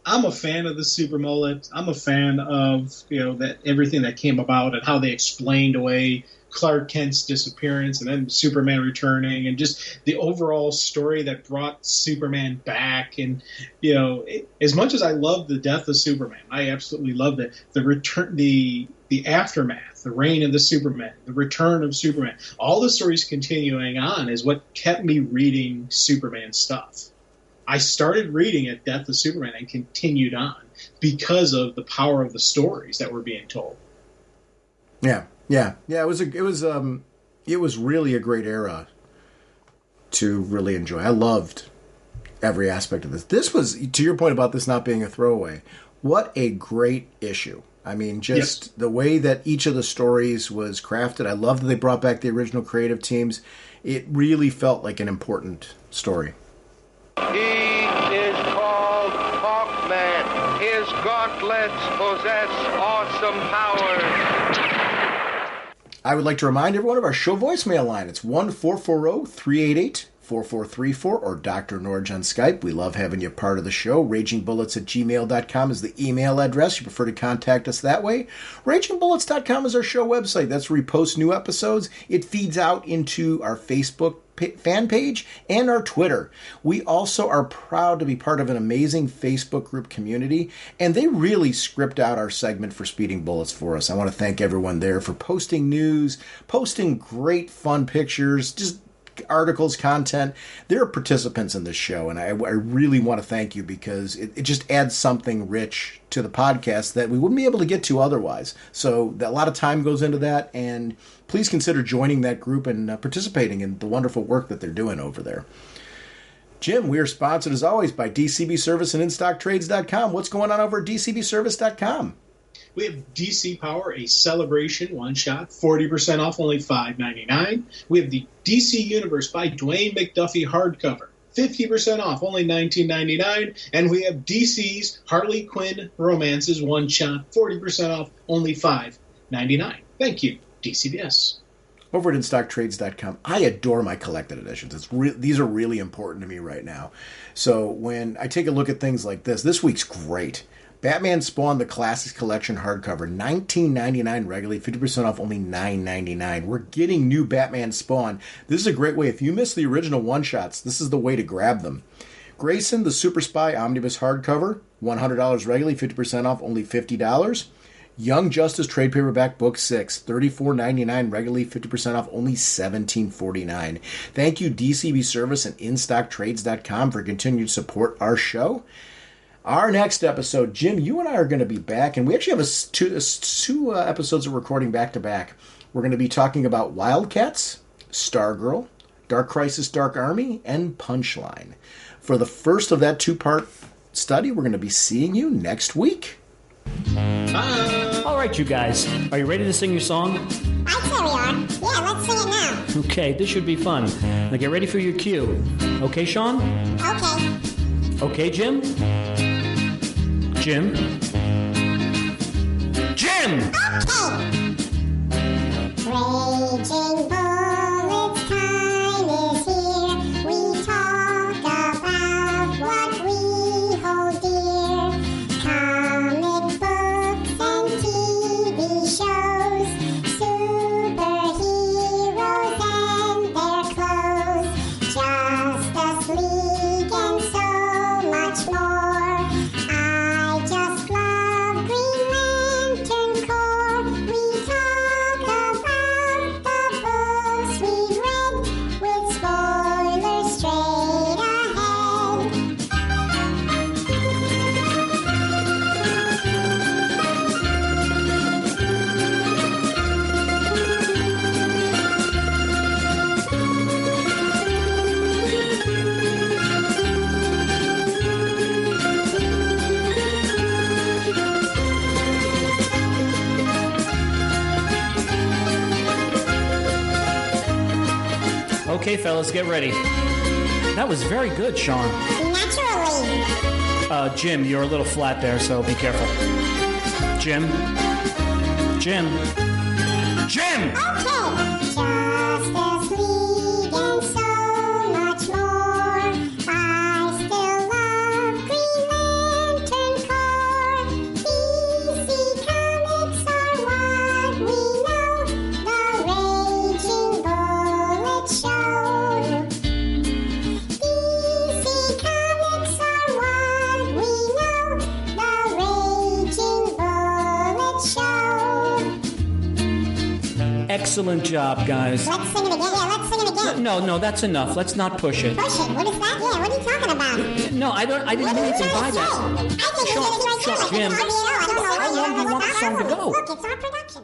I'm a fan of the super mullet. I'm a fan of that everything that came about and how they explained away Clark Kent's disappearance and then Superman returning, and just the overall story that brought Superman back. And as much as I love the death of Superman, I absolutely love the return, the aftermath, the reign of the Superman, the return of Superman. All the stories continuing on is what kept me reading Superman stuff. I started reading at Death of Superman and continued on because of the power of the stories that were being told. Yeah. It was really a great era to really enjoy. I loved every aspect of this. This was, to your point about this not being a throwaway, what a great issue. I mean, just the way that each of the stories was crafted. I love that they brought back the original creative teams. It really felt like an important story. He is called Hawkman. His gauntlets possess awesome powers. I would like to remind everyone of our show voicemail line. It's 1-440-388-4434 or Dr. Norge on Skype. We love having you part of the show. RagingBullets@gmail.com is the email address. You prefer to contact us that way. RagingBullets.com is our show website. That's where we post new episodes. It feeds out into our Facebook fan page and our Twitter. We also are proud to be part of an amazing Facebook group community, and they really script out our segment for Speeding Bullets for us. I want to thank everyone there for posting news, posting great fun pictures, just articles, content. They're participants in this show, and I really want to thank you because it just adds something rich to the podcast that we wouldn't be able to get to otherwise. So a lot of time goes into that, and please consider joining that group and participating in the wonderful work that they're doing over there. Jim, we are sponsored as always by DCB Service and InStockTrades.com. What's going on over at DCBService.com? We have DC Power, a celebration one-shot, 40% off, only $5.99. We have the DC Universe by Dwayne McDuffie hardcover, 50% off, only $19.99. And we have DC's Harley Quinn Romances one-shot, 40% off, only $5.99. Thank you, DCBS. Over at InStockTrades.com, I adore my collected editions. These are really important to me right now. So when I take a look at things like this week's great. Batman Spawn, the Classics Collection hardcover, $19.99 regularly, 50% off, only $9.99. We're getting new Batman Spawn. This is a great way. If you missed the original one-shots, this is the way to grab them. Grayson, the Super Spy Omnibus hardcover, $100 regularly, 50% off, only $50. Young Justice Trade Paperback Book 6, $34.99 regularly, 50% off, only $17.49. Thank you, DCB Service and InStockTrades.com for continued support our show. Our next episode, Jim, you and I are going to be back, and we actually have two episodes we're recording back-to-back. We're going to be talking about Wildcats, Stargirl, Dark Crisis, Dark Army, and Punchline. For the first of that two-part study, we're going to be seeing you next week. Bye. All right, you guys. Are you ready to sing your song? I'd say we are. Yeah, let's sing it now. Okay, this should be fun. Now get ready for your cue. Okay, Sean? Okay. Okay, Jim? Jim? Jim! Okay. Raging Bullets time is here. We talk about what we hold dear. Comic books and TV shows. Superheroes and their clothes. Justice League and so much more. I just love Green Lantern Corps. We talk about the books we read with spoilers straight ahead. Okay, fellas, get ready. That was very good, Sean. Naturally. Jim, you're a little flat there, so be careful. Jim? Okay. Justice League and so much more. I still love Green Lantern Corps. DC Comics are what we know. The Raging Bullet Show. DC Comics are what we know. The Raging Bullet Show. Excellent job, guys. Let's sing it again. Yeah, let's sing it again. No, that's enough. Let's not push it. Push it. What is that? Yeah, what are you talking about? No, I didn't mean anything by that. I think we did it right there. Jim, I don't know. how long do you want the song to go? Look, it's our production.